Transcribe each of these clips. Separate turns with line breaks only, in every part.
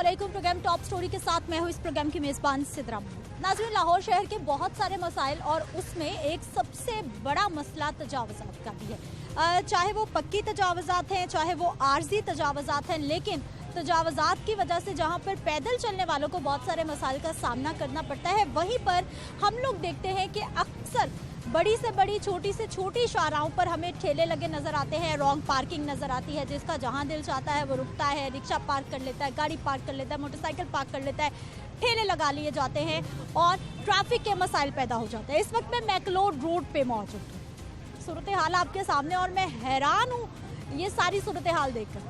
अस्सलामुअलैकुम। Programme top story के साथ मैं हूँ इस प्रोग्राम की मेज़बान सिद्रा। नाज़रीन, लाहौर शहर के बहुत सारे मसाइल और उसमें एक सबसे बड़ा मसला तजावज़ात का भी है। चाहे वो पक्की तजावज़ात हैं, चाहे वो आर्जी तजावज़ात हैं, लेकिन तजावज़ात की वजह से जहाँ पर पैदल चलने वालों को बहुत सारे मसाइल का सामना करना पड़ता है, वहीं पर हम लोग देखते हैं कि अक्सर बड़ी से बड़ी, छोटी से छोटी शाहराहों पर हमें ठेले लगे नज़र आते हैं, रॉन्ग पार्किंग नज़र आती है। जिसका जहां दिल चाहता है वो रुकता है, रिक्शा पार्क कर लेता है, गाड़ी पार्क कर लेता है, मोटरसाइकिल पार्क कर लेता है, ठेले लगा लिए जाते हैं और ट्रैफिक के मसाइल पैदा हो जाते हैं। इस वक्त मैं मैकलोड रोड पे मौजूद हूँ। सूरत हाल आपके सामने और मैं हैरान हूँ ये सारी सूरत हाल देखकर।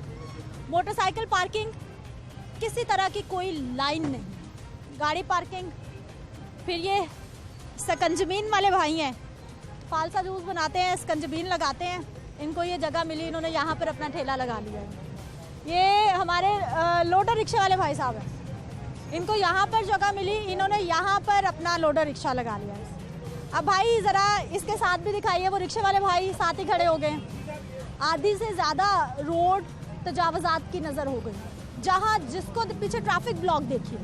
मोटरसाइकिल पार्किंग, किसी तरह की कोई लाइन नहीं, गाड़ी पार्किंग, फिर ये सकंजबीन वाले भाई हैं, फालसा जूस बनाते हैं, स्कंजबीन लगाते हैं, इनको ये जगह मिली, इन्होंने यहाँ पर अपना ठेला लगा लिया है। ये हमारे लोडर रिक्शा वाले भाई साहब हैं, इनको यहाँ पर जगह मिली, इन्होंने यहाँ पर अपना लोडर रिक्शा लगा लिया है। अब भाई ज़रा इसके साथ भी दिखाइए, वो रिक्शे वाले भाई साथ ही खड़े हो गए। आधी से ज़्यादा रोड तजावज़ात की नज़र हो गई, जहाँ जिसको पीछे ट्रैफिक ब्लॉक देखिए।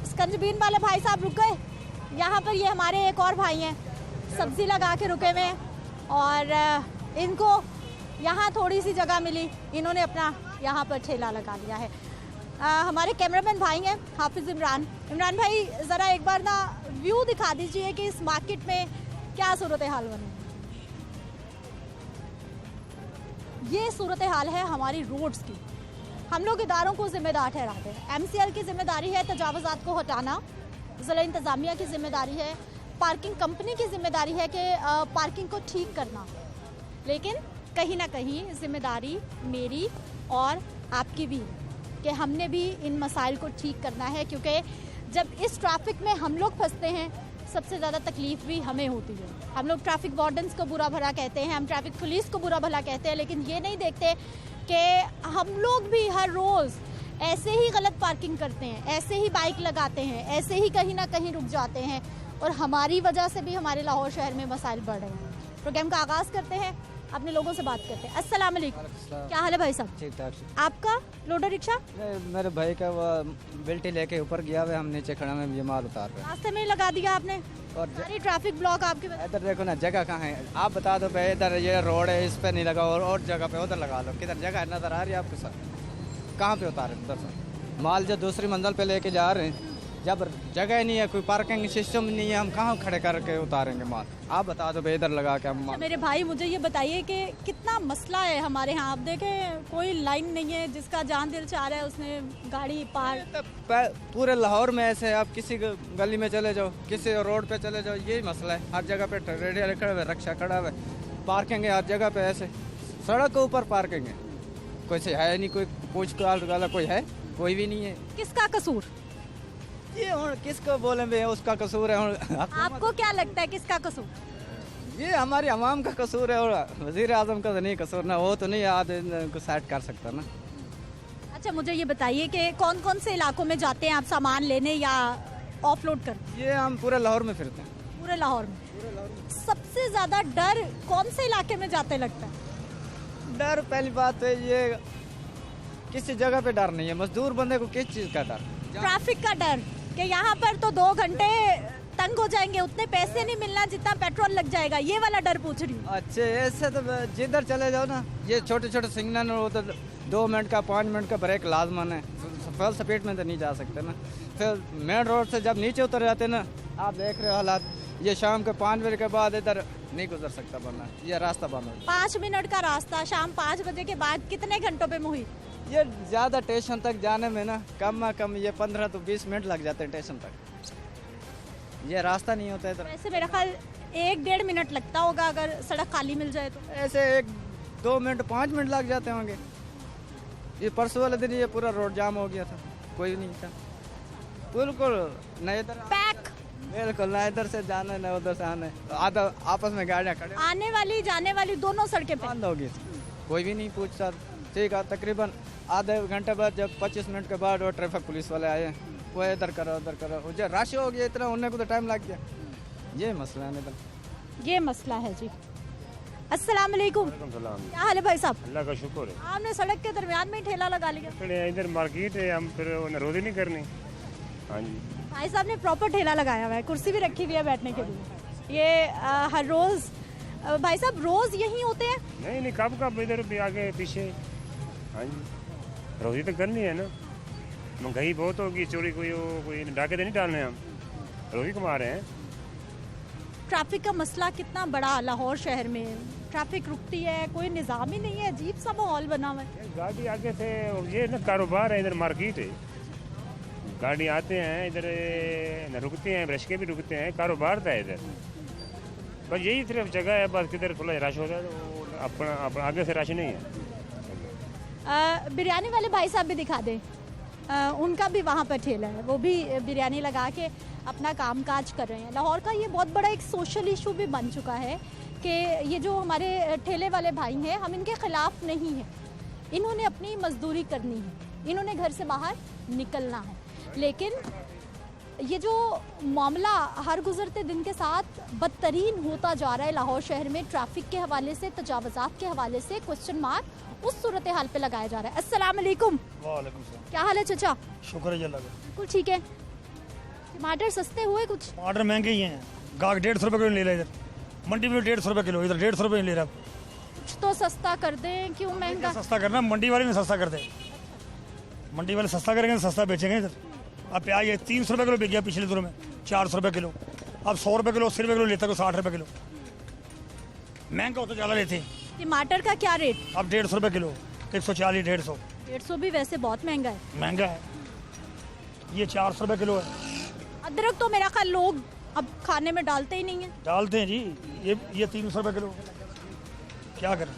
स्कंजबीन वाले भाई साहब रुक गए, यहाँ पर ये हमारे एक और भाई हैं, सब्जी लगा के रुके हुए हैं और इनको यहाँ थोड़ी सी जगह मिली, इन्होंने अपना यहाँ पर ठेला लगा लिया है। हमारे कैमरामैन भाई हैं हाफिज़ इमरान इमरान भाई, ज़रा एक बार ना व्यू दिखा दीजिए कि इस मार्केट में क्या सूरत हाल बनी। ये सूरत हाल है हमारी रोड्स की। हम लोग इदारों को जिम्मेदार ठहराते हैं। MCL की जिम्मेदारी है तजावज़ात को हटाना, ज़िला इंतज़ामिया की जिम्मेदारी है, पार्किंग कंपनी की जिम्मेदारी है कि पार्किंग को ठीक करना, लेकिन कहीं ना कहीं जिम्मेदारी मेरी और आपकी भी है कि हमने भी इन मसाइल को ठीक करना है, क्योंकि जब इस ट्रैफिक में हम लोग फंसते हैं सबसे ज़्यादा तकलीफ़ भी हमें होती है। हम लोग ट्रैफिक वार्डन्स को बुरा भला कहते हैं, हम ट्रैफिक पुलिस को बुरा भला कहते हैं, लेकिन ये नहीं देखते कि हम लोग भी हर रोज़ ऐसे ही गलत पार्किंग करते हैं, ऐसे ही बाइक लगाते हैं, ऐसे ही कहीं ना कहीं रुक जाते हैं और हमारी वजह से भी हमारे लाहौर शहर में मसाइल बढ़ रहे हैं। प्रोग्राम का आगाज़ करते हैं, अपने लोगों से बात करते हैं। अस्सलाम वालेकुम, क्या हाल है भाई साहब? ठीक ठाक। आपका लोडर रिक्शा?
मेरे भाई का वो बिल्टी लेके ऊपर गया हुआ, हम नीचे खड़ा में ये माल उतार रहे।
रास्ते में लगा दिया आपने
और
सारी ट्रैफिक ब्लॉक आपके।
इधर देखो ना, जगह कहाँ है आप बता दो भाई। इधर ये रोड है, इस पे नहीं लगा और जगह पे उधर लगा लो। किधर जगह नजर आ रही है आपके साथ? कहाँ पे उतारे? उधर से माल जो दूसरी मंजिल पे लेके जा रहे हैं, जब जगह नहीं है, कोई पार्किंग सिस्टम नहीं है, हम कहाँ खड़े करके उतारेंगे माल? आप बता दो भाई, इधर लगा के हम।
मेरे भाई मुझे ये बताइए कि कितना मसला है हमारे यहाँ। आप देखें कोई लाइन नहीं है, जिसका जान दिल चाह रहा है उसने गाड़ी पार।
पूरे लाहौर में ऐसे है, आप किसी गली में चले जाओ, किसी रोड पे चले जाओ, यही मसला है। हर जगह पे रेडियल खड़े हुए, रिक्शा खड़ा हुआ, पार्किंग है हर जगह पे। ऐसे सड़क के ऊपर पार्किंग है, कोई से है नहीं, कोई पूछ वाला कोई है? कोई भी नहीं है।
किसका कसूर?
ये किसको बोले भाई उसका कसूर है?
आपको क्या लगता है किसका कसूर?
ये हमारी अवाम का कसूर है और वजीर आजम का तो नहीं कसूर ना, वो तो नहीं आदमी को सेट कर सकता ना।
अच्छा, मुझे ये बताइए कि कौन कौन से इलाकों में जाते हैं आप सामान लेने या ऑफलोड करने?
ये हम पूरे लाहौर में फिरते हैं।
पूरे लाहौर में? सबसे ज्यादा डर कौन से इलाके में जाते लगता है?
डर पहली बात है, ये किसी जगह पे डर नहीं है। मजदूर बंदे को किस चीज का डर?
ट्रैफिक का डर कि यहाँ पर तो 2 घंटे तंग हो जाएंगे, उतने पैसे नहीं मिलना जितना पेट्रोल लग जाएगा, ये वाला डर पूछ रही हूँ।
अच्छे, ऐसे तो जिधर चले जाओ ना, ये छोटे छोटे सिग्नल उधर 2 मिनट का 5 मिनट का ब्रेक लाजमन है। फुल स्पीड में तो नहीं जा सकते ना। फिर मेन रोड से जब नीचे उतर जाते ना, आप देख रहे हो हालात, ये शाम के 5 बजे के बाद इधर नहीं गुजर सकता बंदा, ये रास्ता बंद हो।
5 मिनट का रास्ता शाम 5 बजे के बाद कितने घंटों पे मुहित?
ये ज्यादा स्टेशन तक जाने में ना कम ये 15 तो 20 मिनट लग जाते हैं स्टेशन तक। ये रास्ता नहीं होता इधर।
वैसे मेरा ख्याल 1-1.5 मिनट लगता होगा अगर सड़क खाली मिल जाए तो।
ऐसे 1-2 मिनट 5 मिनट लग जाते होंगे। ये परसों वाले दिन ये पूरा रोड जाम हो गया था, कोई नहीं था बिल्कुल। न इधर
पैक,
बिल्कुल ना इधर से जाना न उधर से आना, आधा आपस में गाड़ियाँ खड़े,
आने वाली जाने वाली दोनों सड़कें
बंद हो गई। कोई भी नहीं पूछता। ठीक है, तकरीबन आधे घंटे बाद जब 25 मिनट के बाद वो ट्रैफिक पुलिस वाले आए, वो इधर करो उधर करो, जो रश हो गया इतना, उन्हें को तो टाइम लग गया। ये मसला है इधर,
ये मसला है जी। अस्सलाम वालेकुम।
सलाम।
क्या हाल है भाई साहब?
अल्लाह का शुक्र है।
आपने सड़क के दरमियान में ही ठेला लगा लिया।
खड़े हैं इधर मार्केट है, हम फिर रोज़ी नहीं करनी। हाँ जी।
भाई साहब ने प्रॉपर ठेला लगाया हुआ है, कुर्सी भी रखी हुई है बैठने के लिए। ये हर रोज भाई साहब रोज यहीं होते हैं?
नहीं कब कब इधर भी आगे पीछे। हाँ जी, रोज़ी तो करनी है ना, महंगाई बहुत होगी, चोरी कोई डाके तो नहीं डालने, हम रोज़ी कमा रहे हैं।
ट्रैफिक का मसला कितना बड़ा लाहौर शहर में, ट्रैफिक रुकती है, कोई निज़ाम ही नहीं है, अजीब सा माहौल बना हुआ है।
गाड़ी आगे से ये ना कारोबार है, इधर मार्केट है, गाड़ी आते हैं इधर न रुकते हैं, रश के भी रुकते हैं, कारोबार था इधर। बस यही सिर्फ जगह है, बस किधर थोड़ा रश होता है तो अपना आगे से रश नहीं है।
बिरयानी वाले भाई साहब भी दिखा दें, उनका भी वहाँ पर ठेला है, वो भी बिरयानी लगा के अपना कामकाज कर रहे हैं। लाहौर का ये बहुत बड़ा एक सोशल इशू भी बन चुका है कि ये जो हमारे ठेले वाले भाई हैं, हम इनके ख़िलाफ़ नहीं हैं, इन्होंने अपनी मजदूरी करनी है, इन्होंने घर से बाहर निकलना है। लेकिन ये जो मामला हर गुज़रते दिन के साथ बदतरीन होता जा रहा है लाहौर शहर में, ट्रैफिक के हवाले से, तजावज़ात के हवाले से क्वेश्चन मार्क उस सूरत हाल पे लगाया जा रहा है। अस्सलाम वालेकुम।
वालेकुम सलाम।
क्या हाल है चचा?
शुक्र है अल्लाह का।
बिल्कुल ठीक है। टमाटर सस्ते हुए कुछ?
टमाटर महंगे ही हैं, गाहक 150 रुपये किलो ले रहा है, इधर मंडी में 150 रुपये किलो, इधर 150 रुपये ले रहा है।
कुछ तो सस्ता कर दें, क्यों महंगा?
सस्ता करना, मंडी वाले ने सस्ता कर दे, मंडी वाले सस्ता करेंगे तो सस्ता बेचेंगे इधर। अब प्याज ये 300 रुपये किलो बिक गया पिछले दिनों में, 400 रुपये किलो, अब 100 रुपये किलो, 80 रुपये किलो लेता है, 60 रुपये किलो, महंगा हो तो ज़्यादा लेते हैं।
टमाटर का क्या रेट?
अब 150 रुपये किलो, 140, 150।
150 भी वैसे बहुत महंगा है।
महंगा है, ये 400 रुपये किलो है।
अदरक तो मेरा ख्याल लोग अब खाने में डालते ही नहीं है।
डालते हैं जी, ये 300 रुपये किलो, क्या करें।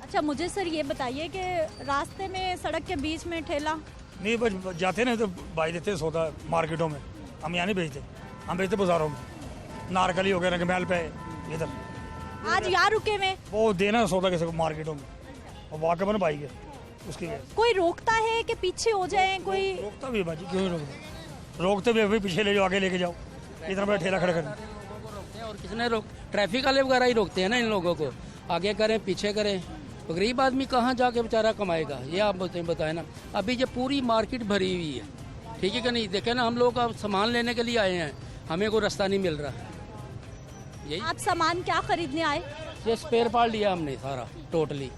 अच्छा मुझे सर ये बताइए कि रास्ते में सड़क के बीच में ठेला?
नहीं बस जाते ना तो भाई देते सौदा मार्केटों में, हम यहाँ नहीं बेचते, हम बेचते बाजारों में, नारकली हो गया, रंगमहल पे इधर।
आज यहाँ रुके में
वो देना सौदा किसी को मार्केटों में, और वाकई में भाई के उसकी
कोई रोकता है कि पीछे हो जाए? कोई
रोकता भी है भाजी, क्यों नहीं रोकते, रोकते भी अभी पीछे ले जाओ, आगे लेके जाओ, इतना बड़ा ठेला खड़ा करना।
और किसने ट्रैफिक वाले वगैरह ही रोकते हैं ना इन लोगों को, आगे करें पीछे करें, तो गरीब आदमी कहाँ जाके बेचारा कमाएगा, ये आप बताएं ना। अभी ये पूरी मार्केट भरी हुई है, ठीक है कि नहीं? देखे ना, हम लोग अब सामान लेने के लिए आए हैं, हमें कोई रास्ता नहीं मिल रहा। यही
आप सामान क्या खरीदने आए?
ये स्पेयर पार्ट लिया हमने सारा टोटली,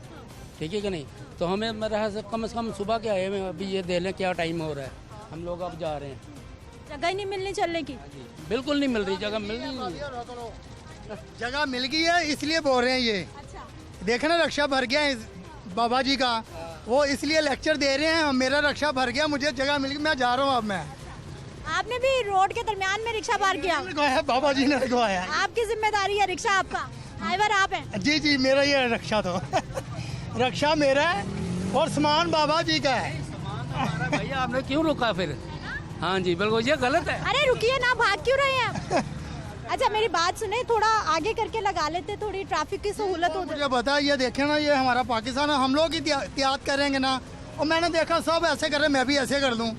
ठीक है कि नहीं? तो हमें मेरा से कम सुबह के आए हुए, अभी ये देख लें क्या टाइम हो रहा है, हम लोग अब जा रहे हैं।
जगह ही नहीं मिलनी चलने की?
बिल्कुल नहीं मिल रही जगह, मिल रही नहीं।
जगह मिल गई है इसलिए बोल रहे हैं ये।
अच्छा।
देखे ना रक्षा भर गया है बाबा जी का, वो इसलिए लेक्चर दे रहे हैं, मेरा रक्षा भर गया, मुझे जगह मिल गई, मैं जा रहा हूँ। अब मैं
आपने भी रोड के दरमियान में रिक्शा पार्क किया?
लगवाया, बाबा जी ने लगवाया।
आपकी जिम्मेदारी है रिक्शा, आपका ड्राइवर आप हैं?
जी जी मेरा ही है रक्षा, तो रक्षा मेरा है और सामान बाबा जी का है।
भैया आपने क्यों रुका फिर? हाँ जी बिल्कुल, ये गलत है।
अरे रुकिए ना, भाग क्यों रहे हैं? अच्छा मेरी बात सुने, थोड़ा आगे करके लगा लेते, थोड़ी ट्रैफिक की सहूलत हो जाए।
मुझे बता, ये देखे ना, ये हमारा पाकिस्तान है, हम लोग ही एहतियात करेंगे ना, और मैंने देखा सब ऐसे कर रहे, मैं भी ऐसे कर दूं।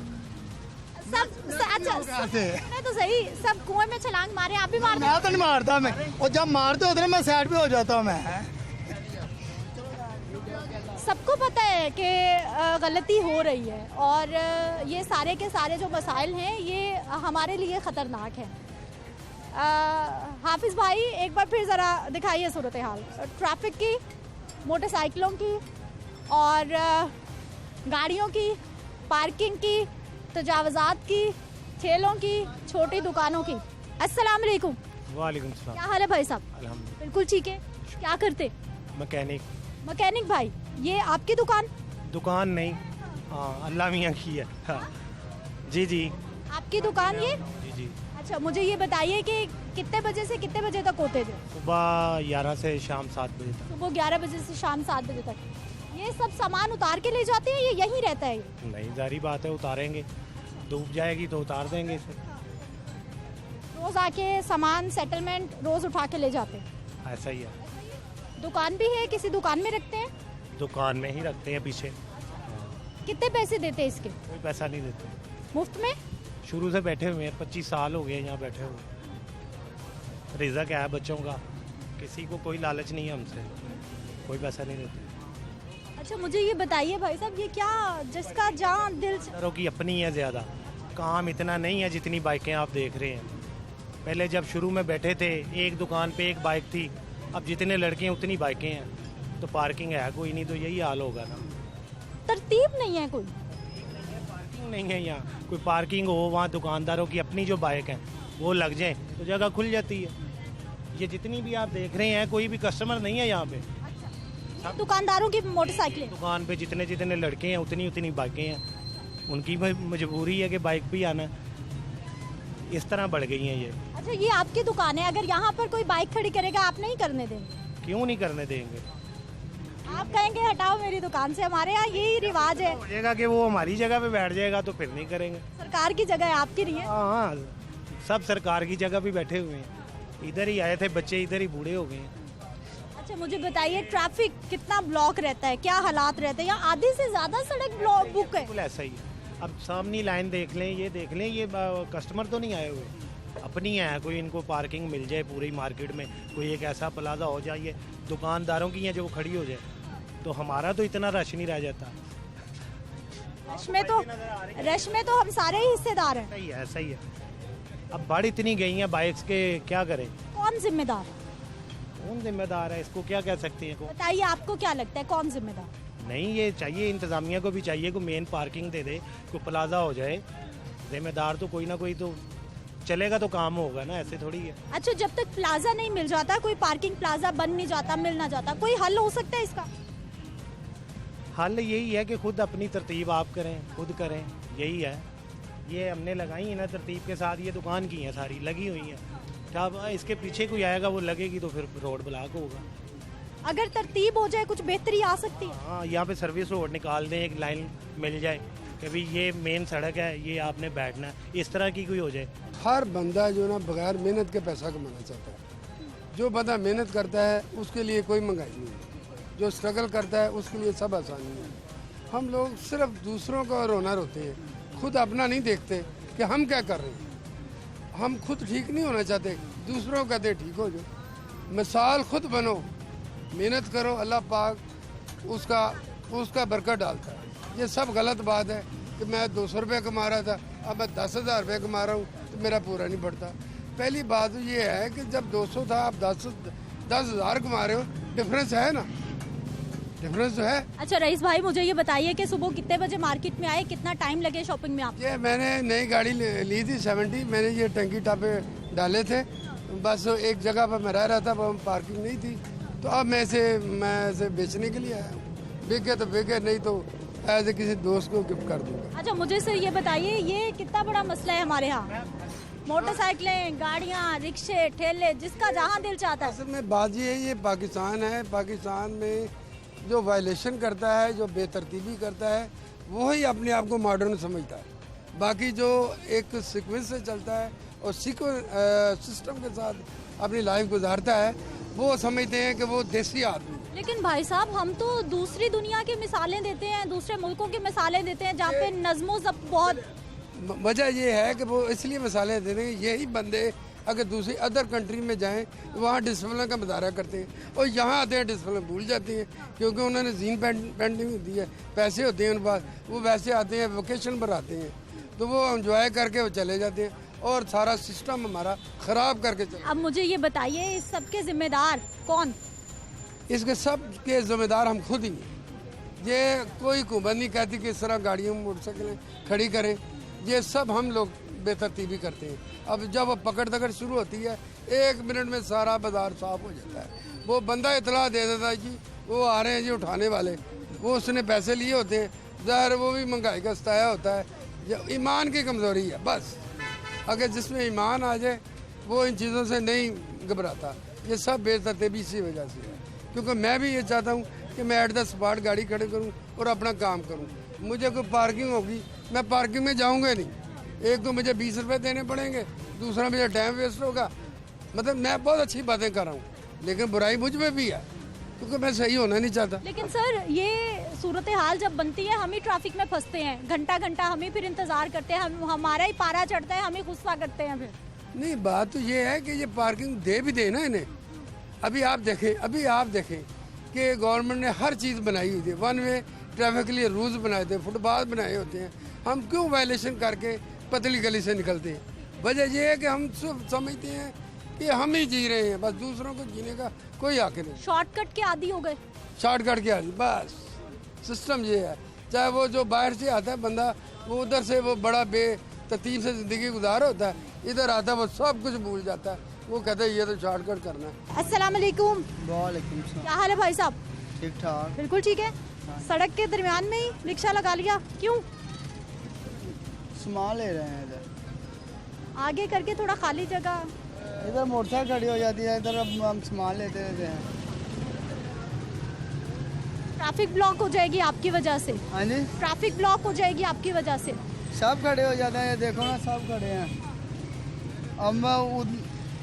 अच्छा सुने तो सही, सब कुएं में छलांग मारे, आप भी मार दो।
मैं तो नहीं मारता, मैं, और जब मारते होते ना मैं साइड पे हो जाता हूँ। मैं
सबको पता है कि गलती हो रही है, और ये सारे के सारे जो मसाइल हैं ये हमारे लिए ख़तरनाक हैं। हाफिज़ भाई एक बार फिर ज़रा दिखाइए सूरत हाल ट्रैफिक की, मोटरसाइकिलों की और गाड़ियों की, पार्किंग की, तजावज़ात की, ठेलों की, छोटी दुकानों की। अस्सलाम वालेकुम।
वालेकुम सलाम।
क्या हाल है भाई साहब?
अल्हम्दुलिल्लाह।
बिल्कुल ठीक है। क्या करते?
मैकेनिक।
मैकेनिक भाई, ये आपकी दुकान?
दुकान नहीं, हाँ अल्लाह मियाँ की है। हाँ। जी जी
आपकी दुकान ये?
जी जी।
अच्छा मुझे ये बताइए कि कितने बजे से कितने बजे तक होते थे?
सुबह 11 से शाम 7 बजे तक।
सुबह 11 बजे से शाम 7 बजे तक। ये सब सामान उतार के ले जाते हैं, ये यहीं रहता है?
नहीं, जारी बात है, उतारेंगे, धूप जाएगी तो उतार देंगे इसे।
रोज आके सामान सेटलमेंट रोज उठा के ले जाते हैं?
ऐसा ही है।
दुकान भी है, किसी दुकान में रखते हैं?
दुकान में ही रखते हैं पीछे।
कितने पैसे देते हैं इसके?
कोई पैसा नहीं देते,
मुफ्त में?
शुरू से बैठे हुए हैं, 25 साल हो गए यहाँ बैठे हुए। रिज़्क है बच्चों का किसी को कोई लालच नहीं है हमसे, कोई पैसा नहीं देते।
अच्छा मुझे ये बताइए भाई साहब, ये क्या जिसका जहाँ दिल
सरों की अपनी है ज़्यादा, काम इतना नहीं है जितनी बाइकें आप देख रहे हैं। पहले जब शुरू में बैठे थे एक दुकान पे एक बाइक थी, अब जितने लड़के हैं उतनी बाइकें हैं, तो पार्किंग है कोई नहीं, तो यही हाल होगा ना।
तरतीब नहीं है कोई।
पार्किंग नहीं है यहाँ, कोई पार्किंग हो वहाँ दुकानदारों की अपनी जो बाइक है वो लग जाए तो जगह खुल जाती है। ये जितनी भी आप देख रहे हैं कोई भी कस्टमर नहीं है यहाँ पे,
दुकानदारों की मोटरसाइकिलें।
दुकान पे जितने जितने लड़के हैं उतनी उतनी बाइकें हैं, उनकी भी मजबूरी है कि बाइक पे आना है। इस तरह बढ़ गई हैं ये।
अच्छा ये आपकी दुकान है, अगर यहाँ पर कोई बाइक खड़ी करेगा आप नहीं करने देंगे?
क्यों नहीं करने देंगे?
आप कहेंगे हटाओ मेरी दुकान से, हमारे यहाँ यही रिवाज है।
हो जाएगा कि वो हमारी जगह पे बैठ जाएगा तो फिर नहीं करेंगे।
सरकार की जगह है, आपकी नहीं है।
हाँ, सब सरकार की जगह पे बैठे हुए हैं, इधर ही आए थे बच्चे, इधर ही बूढ़े हो गए हैं।
अच्छा मुझे बताइए ट्रैफिक कितना ब्लॉक रहता है, क्या हालात रहते हैं? यहाँ आधे से ज्यादा सड़क ब्लॉक बुक है।
बिल्कुल ऐसा ही है। अब सामने लाइन देख लें, ये देख लें, ये कस्टमर तो नहीं आए हुए, अपनी है। कोई इनको पार्किंग मिल जाए पूरी मार्केट में, कोई एक ऐसा प्लाजा हो जाए ये दुकानदारों की है जो खड़ी हो जाए, तो हमारा तो इतना रश नहीं रह जाता।
रश में तो हम सारे ही हिस्सेदार हैं।
सही है, सही है। अब बढ़ इतनी गई हैं बाइक्स के, क्या करें?
कौन जिम्मेदार है?
कौन जिम्मेदार है, इसको क्या कह सकते हैं?
बताइए आपको क्या लगता है कौन जिम्मेदार?
नहीं, ये चाहिए इंतज़ामिया को भी चाहिए, कोई मेन पार्किंग दे दे, कोई प्लाजा हो जाए। जिम्मेदार तो कोई ना कोई तो चलेगा तो काम होगा ना, ऐसे थोड़ी है।
अच्छा जब तक प्लाजा नहीं मिल जाता, कोई पार्किंग प्लाजा बन नहीं जाता, मिल ना जाता, कोई हल हो सकता है इसका?
हल यही है कि खुद अपनी तरतीब आप करें, खुद करें, यही है। ये हमने लगाई है ना तरतीब के साथ, ये दुकान की हैं सारी लगी हुई हैं। क्या इसके पीछे कोई आएगा वो लगेगी तो फिर रोड ब्लॉक होगा।
अगर तरतीब हो जाए कुछ बेहतरी आ सकती है।
हाँ, यहाँ पे सर्विस रोड निकाल दें, एक लाइन मिल जाए कि भाई ये मेन सड़क है, ये आपने बैठना है, इस तरह की कोई हो जाए।
हर बंदा जो ना बगैर मेहनत के पैसा कमाना चाहता है। जो बंदा मेहनत करता है उसके लिए कोई महंगाई नहीं है, जो स्ट्रगल करता है उसके लिए सब आसानी है। हम लोग सिर्फ दूसरों का रोना रोते हैं, खुद अपना नहीं देखते कि हम क्या कर रहे हैं। हम खुद ठीक नहीं होना चाहते, दूसरों कहते ठीक हो जाओ। मिसाल खुद बनो, मेहनत करो, अल्लाह पाक उसका बरकत डालता है। ये सब गलत बात है कि मैं 200 रुपये कमा रहा था, अब मैं 10,000 रुपये कमा रहा हूँ तो मेरा पूरा नहीं बढ़ता। पहली बात ये है कि जब 200 था आप 10,000 कमा रहे हो, डिफरेंस है ना, डिफरेंस तो है।
अच्छा रईस भाई मुझे ये बताइए कि सुबह कितने बजे मार्केट में आए, कितना टाइम लगे शॉपिंग में आप?
ये मैंने नई गाड़ी ली थी 70, मैंने ये टंकी टापे डाले थे, बस एक जगह पर मैं रह रहा था, वहाँ पार्किंग नहीं थी, तो अब मैं इसे बेचने के लिए आया हूँ। बिके तो बिके, नहीं तो ऐसे किसी दोस्त को गिफ्ट कर दूँगा।
अच्छा मुझे सर ये बताइए, ये कितना बड़ा मसला है हमारे यहाँ? मोटरसाइकिलें, गाड़ियाँ, रिक्शे, ठेले, जिसका जहाँ दिल चाहता है।
असल में बात ये है, ये पाकिस्तान है, पाकिस्तान में जो वायलेशन करता है, जो बेतरतीबी करता है, वो ही अपने आप को मॉडर्न समझता है। बाकी जो एक सीक्वेंस से चलता है और सिस्टम के साथ अपनी लाइफ गुजारता है, वो समझते हैं कि वो देसी आदमी।
लेकिन भाई साहब हम तो दूसरी दुनिया की मिसालें देते हैं, दूसरे मुल्कों की मिसालें देते हैं जहाँ पे नज़्मो ज़ब्त बहुत।
वजह ये है कि वो इसलिए मिसालें दे रहे हैं, यही बंदे अगर दूसरी अदर कंट्री में जाएं वहाँ डिसिप्लिन का मुजाहरा करते हैं और यहाँ आते हैं डिसिप्लिन भूल जाते हैं, क्योंकि उन्होंने जीन पेंटिंग होती है, पैसे होते हैं उनके पास, वो वैसे आते हैं वेकेशन पर आते हैं, तो वो एंजॉय करके वो चले जाते हैं और सारा सिस्टम हमारा ख़राब करके चले।
अब मुझे ये बताइए इस सब के जिम्मेदार कौन?
इसके सब के जिम्मेदार हम खुद ही हैं। ये कोई हुकूमत नहीं कहती कि इस तरह गाड़ियों मोटरसाइकिलें खड़ी करें, ये सब हम लोग बेतरतीबी करते हैं। अब जब वो पकड़ दकड़ शुरू होती है, 1 मिनट में सारा बाजार साफ हो जाता है। वो बंदा इतला दे देता है जी वो आ रहे हैं जी उठाने वाले, वो उसने पैसे लिए होते हैं, ज़ाहिर वो भी महंगाई का सताया होता है। ये ईमान की कमज़ोरी है बस। अगर जिसमें ईमान आ जाए वो इन चीज़ों से नहीं घबराता। ये सब बेतरतीबी इसी वजह से है, क्योंकि मैं भी ये चाहता हूँ कि मैं एट द स्पॉट गाड़ी खड़ी करूँ और अपना काम करूँ। मुझे कोई पार्किंग होगी, मैं पार्किंग में जाऊँगा नहीं। एक तो मुझे 20 रुपये देने पड़ेंगे, दूसरा मुझे टाइम वेस्ट होगा। मतलब मैं बहुत अच्छी बातें कर रहा हूँ, लेकिन बुराई मुझ में भी है, क्योंकि मैं सही होना नहीं चाहता।
लेकिन सर ये सूरत हाल जब बनती है, हम ही ट्रैफिक में फंसते हैं, घंटा घंटा हम ही फिर इंतजार करते हैं, हमारा ही पारा चढ़ता है, हम ही गुस्सा करते हैं फिर।
नहीं, बात तो ये है कि ये पार्किंग दे भी दे ना इन्हें, अभी आप देखें कि गवर्नमेंट ने हर चीज़ बनाई हुई थी, वन वे ट्रैफिक के लिए रूल्स बनाए थे, फुटपाथ बनाए होते हैं, हम क्यों वायलेशन करके पतली गली से निकलते हैं? वजह यह है कि हम सिर्फ समझते हैं कि हम ही जी रहे हैं, बस दूसरों को जीने का कोई हक नहीं।
शॉर्टकट के आदी हो गए।
शॉर्टकट के आदी, बस सिस्टम ये है। चाहे वो जो बाहर से आता है बंदा, वो उधर से वो बड़ा बेतरतीब से ज़िंदगी गुजार होता है, इधर आता है वो सब कुछ भूल जाता है, वो कहते हैं ये तो शॉर्टकट करना है।
अस्सलाम वालेकुम।
वालेकुम
क्या हाल है भाई साहब?
ठीक ठाक।
बिल्कुल ठीक है। सड़क के दरमियान में ही रिक्शा लगा लिया, क्यों?
सामान ले रहे हैं इधर।
आगे करके थोड़ा खाली जगह।
इधर मोटरसाइकिल खड़ी हो जाती है, इधर हम सामान लेते रहते हैं।
ट्रैफिक ब्लॉक हो जाएगी आपकी वजह से।
हाँ जी,
ट्रैफिक ब्लॉक हो जाएगी आपकी वजह से।
सब खड़े हो जाते हैं, ये देखो ना सब खड़े हैं। अब मैं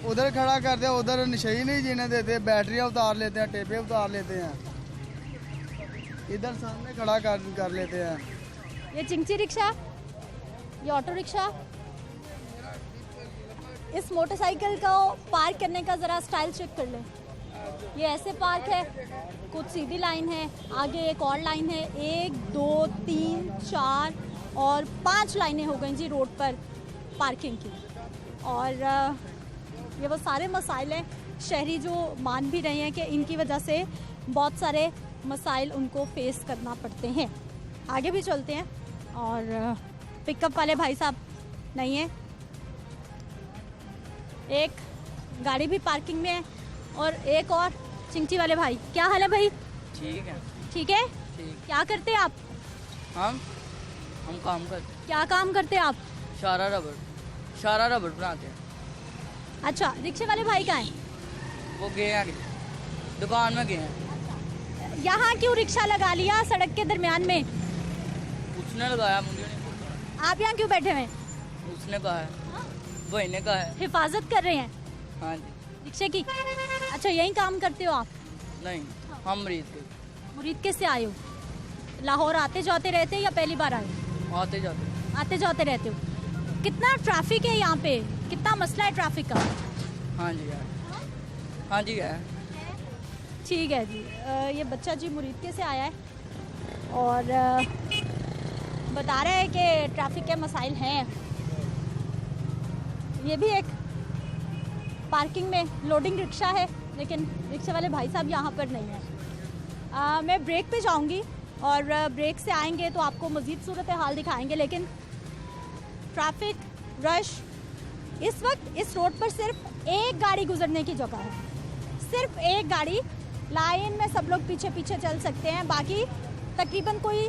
उधर खड़ा कर दिया, उधर नशे नहीं जीने देते, बैटरियाँ उतार लेते हैं, टेपे उतार लेते हैं, इधर सामने खड़ा कर लेते हैं।
ये चिंची रिक्शा, ये ऑटो रिक्शा, इस मोटरसाइकिल को पार्क करने का ज़रा स्टाइल चेक कर लें। ये ऐसे पार्क है, कुछ सीधी लाइन है, आगे एक और लाइन है, 1 2 3 4 और 5 लाइनें हो गई जी रोड पर पार्किंग की। और ये वो सारे मसाइल हैं शहरी जो मान भी रहे हैं कि इनकी वजह से बहुत सारे मसाइल उनको फेस करना पड़ते हैं। आगे भी चलते हैं और पिकअप वाले भाई साहब नहीं है, एक गाड़ी भी पार्किंग में है और एक और चिंची वाले भाई। क्या हाल है भाई?
ठीक है।
ठीक है।
ठीक।
क्या करते हैं आप?
हम काम करते हैं।
क्या काम करते हैं आप?
शारा रबड़ बनाते हैं।
अच्छा, रिक्शे वाले भाई कहाँ हैं?
वो गए हैं दुकान में गए हैं।
यहाँ क्यों रिक्शा लगा लिया सड़क के दरमियान में?
उसने लगाया, मुझे नहीं पता।
आप यहाँ क्यों बैठे हुए हैं?
उसने कहा है, वही ने कहा है।
हिफाजत कर रहे हैं
हाँ जी।
रिक्शे की? अच्छा, यही काम करते हो आप?
नहीं, हम मरीज के।
मुरीद कैसे आए हो? लाहौर आते जाते रहते हैं या पहली बार आए हो?
आते
जाते रहते हो। कितना ट्रैफिक है यहाँ पे? कितना मसला है ट्रैफिक का?
हाँ जी है। हाँ जी है।
ठीक है जी। ये बच्चा जी मुरीद से आया है और बता रहा है कि ट्रैफिक के मसाइल हैं। ये भी एक पार्किंग में लोडिंग रिक्शा है, लेकिन रिक्शे वाले भाई साहब यहाँ पर नहीं है। मैं ब्रेक पे जाऊँगी और ब्रेक से आएंगे तो आपको मज़ीद सूरत हाल दिखाएंगे, लेकिन ट्रैफिक रश इस वक्त इस रोड पर सिर्फ एक गाड़ी गुजरने की जगह है, सिर्फ एक गाड़ी। लाइन में सब लोग पीछे पीछे चल सकते हैं, बाकी तकरीबन कोई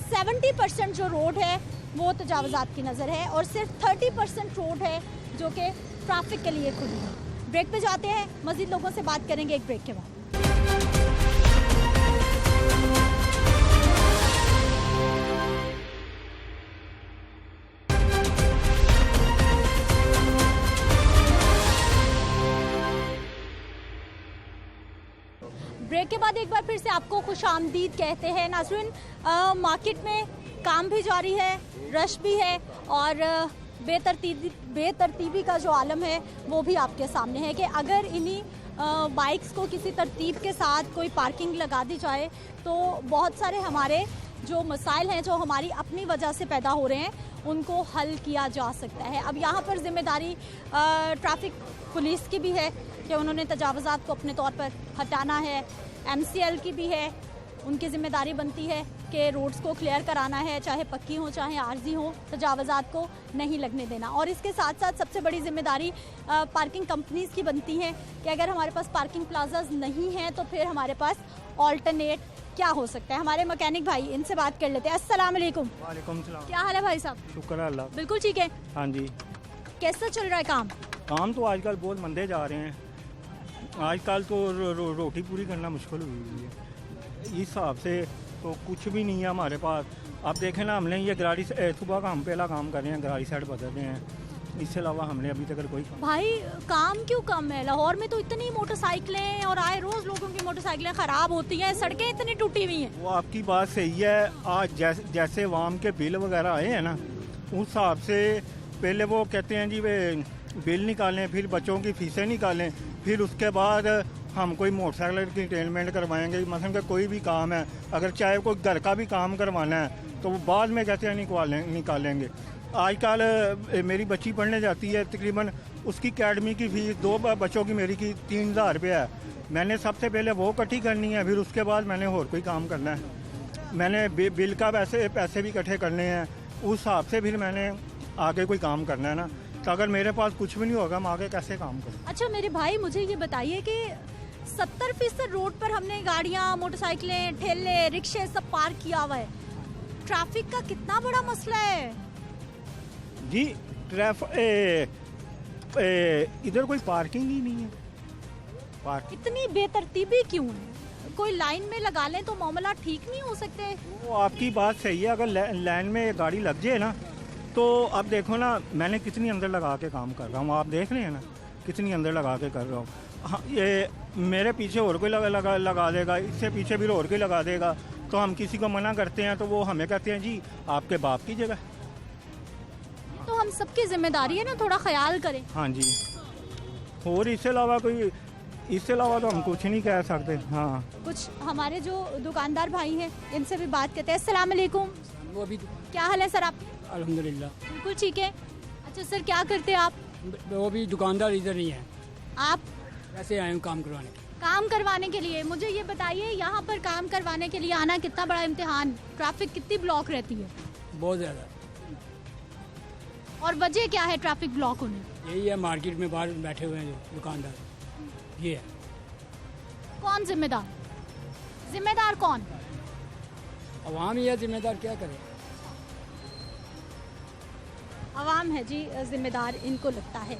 70% जो रोड है वो तजावज़ात की नज़र है और सिर्फ 30% रोड है जो कि ट्रैफिक के लिए खुली है। ब्रेक पे जाते हैं, मज़ीद लोगों से बात करेंगे एक ब्रेक के बाद। ब्रेक के बाद एक बार फिर से आपको खुशामदीद कहते हैं नाज़रीन। मार्केट में काम भी जारी है, रश भी है और बेतरतीबी का जो आलम है वो भी आपके सामने है कि अगर इन्हीं बाइक्स को किसी तरतीब के साथ कोई पार्किंग लगा दी जाए तो बहुत सारे हमारे जो मसाइल हैं जो हमारी अपनी वजह से पैदा हो रहे हैं उनको हल किया जा सकता है। अब यहाँ पर जिम्मेदारी ट्रैफिक पुलिस की भी है कि उन्होंने तजावज़ात को अपने तौर पर हटाना है, MCL की भी है, उनकी ज़िम्मेदारी बनती है कि रोड्स को क्लियर कराना है, चाहे पक्की हो चाहे आर्जी हो, तजावज़ात को नहीं लगने देना। और इसके साथ साथ सबसे बड़ी ज़िम्मेदारी पार्किंग कंपनीज़ की बनती है कि अगर हमारे पास पार्किंग प्लाजाज नहीं हैं तो फिर हमारे पास ऑल्टरनेट क्या हो सकता है। हमारे मैकेनिक भाई, इनसे बात कर लेते हैं। अस्सलाम वालेकुम।
वालेकुम सलाम।
क्या हाल है भाई साहब?
शुक्र है अल्लाह।
बिल्कुल ठीक है।
हाँ जी।
कैसा चल रहा है काम?
काम तो आजकल बहुत मंदे जा रहे हैं, आजकल तो रोटी पूरी करना मुश्किल हुई है। इस हिसाब से तो कुछ भी नहीं है हमारे पास। आप देखें ना, हमने ये गरारी सुबह का हम पहला काम कर रहे हैं, गरारी साइड बदल रहे हैं, इससे अलावा हमने अभी तक कोई
भाई काम क्यों कम है? लाहौर में तो इतनी मोटरसाइकिलें और आए रोज लोगों की मोटरसाइकिलें खराब होती हैं, सड़कें इतनी टूटी हुई हैं।
वो आपकी बात सही है। आज जैसे अवाम के बिल वगैरह आए हैं ना, उस हिसाब से पहले वो कहते हैं जी वे बिल निकालें, फिर बच्चों की फीसें निकालें, फिर उसके बाद
हम कोई मोटरसाइकिल की टेलमेंट करवाएंगे, मसलन का कोई भी काम है, अगर चाहे कोई घर का भी काम करवाना है तो वो बाद में कैसे निकालेंगे। आजकल मेरी बच्ची पढ़ने जाती है, तकरीबन उसकी अकेडमी की फ़ीस 2 बच्चों की मेरी की 3000 रुपये है। मैंने सबसे पहले वो इकट्ठी करनी है, फिर उसके बाद मैंने और कोई काम करना है। मैंने बिल का पैसे भी इकट्ठे करने हैं, उस हिसाब से फिर मैंने आगे कोई काम करना है ना। तो अगर मेरे पास कुछ भी नहीं होगा मैं आगे कैसे काम करूँ।
अच्छा मेरे भाई, मुझे ये बताइए कि 70% रोड पर हमने गाड़ियाँ, मोटरसाइकिलें, ठेले, रिक्शे सब पार्क किया हुआ है। ट्रैफिक का कितना बड़ा मसला है
जी। इधर कोई पार्किंग ही नहीं है।
इतनी बेतरतीबी क्यों है? कोई लाइन में लगा लें तो मामला ठीक नहीं हो सकते?
वो आपकी बात सही है, अगर लाइन में गाड़ी लग जाए ना तो अब देखो ना, मैंने कितनी अंदर लगा के काम कर रहा हूँ, आप देख रहे हैं ना कितनी अंदर लगा के कर रहा हूँ। हाँ, ये मेरे पीछे और कोई लगा देगा, इससे पीछे भी और कोई लगा देगा, तो हम किसी को मना करते हैं तो वो हमें कहते हैं जी आपके बाप की जगह।
तो हम सबकी जिम्मेदारी है ना, थोड़ा ख्याल करें।
हाँ जी, और इससे अलावा तो हम कुछ नहीं कह सकते। हाँ,
कुछ हमारे जो दुकानदार भाई हैं इनसे भी बात करते हैं। अस्सलाम वालेकुम।
वो अभी
क्या हाल है सर आपके?
अल्हम्दुलिल्लाह।
बिल्कुल ठीक है। अच्छा सर, क्या करते हैं आप?
वो भी दुकानदार इधर नहीं है,
आप
ऐसे आए हूँ काम करवाने के।
काम करवाने के लिए? मुझे ये बताइए, यहाँ पर काम करवाने के लिए आना कितना बड़ा इम्तिहान, ट्रैफिक कितनी ब्लॉक रहती है?
बहुत ज़्यादा।
और वजह क्या है ट्रैफिक ब्लॉक होने?
यही है, मार्केट में बाहर बैठे हुए हैं जो दुकानदार, ये है।
कौन जिम्मेदार? जिम्मेदार कौन?
अवाम ही है जिम्मेदार, क्या करे।
आवाम है जी जिम्मेदार, इनको लगता है।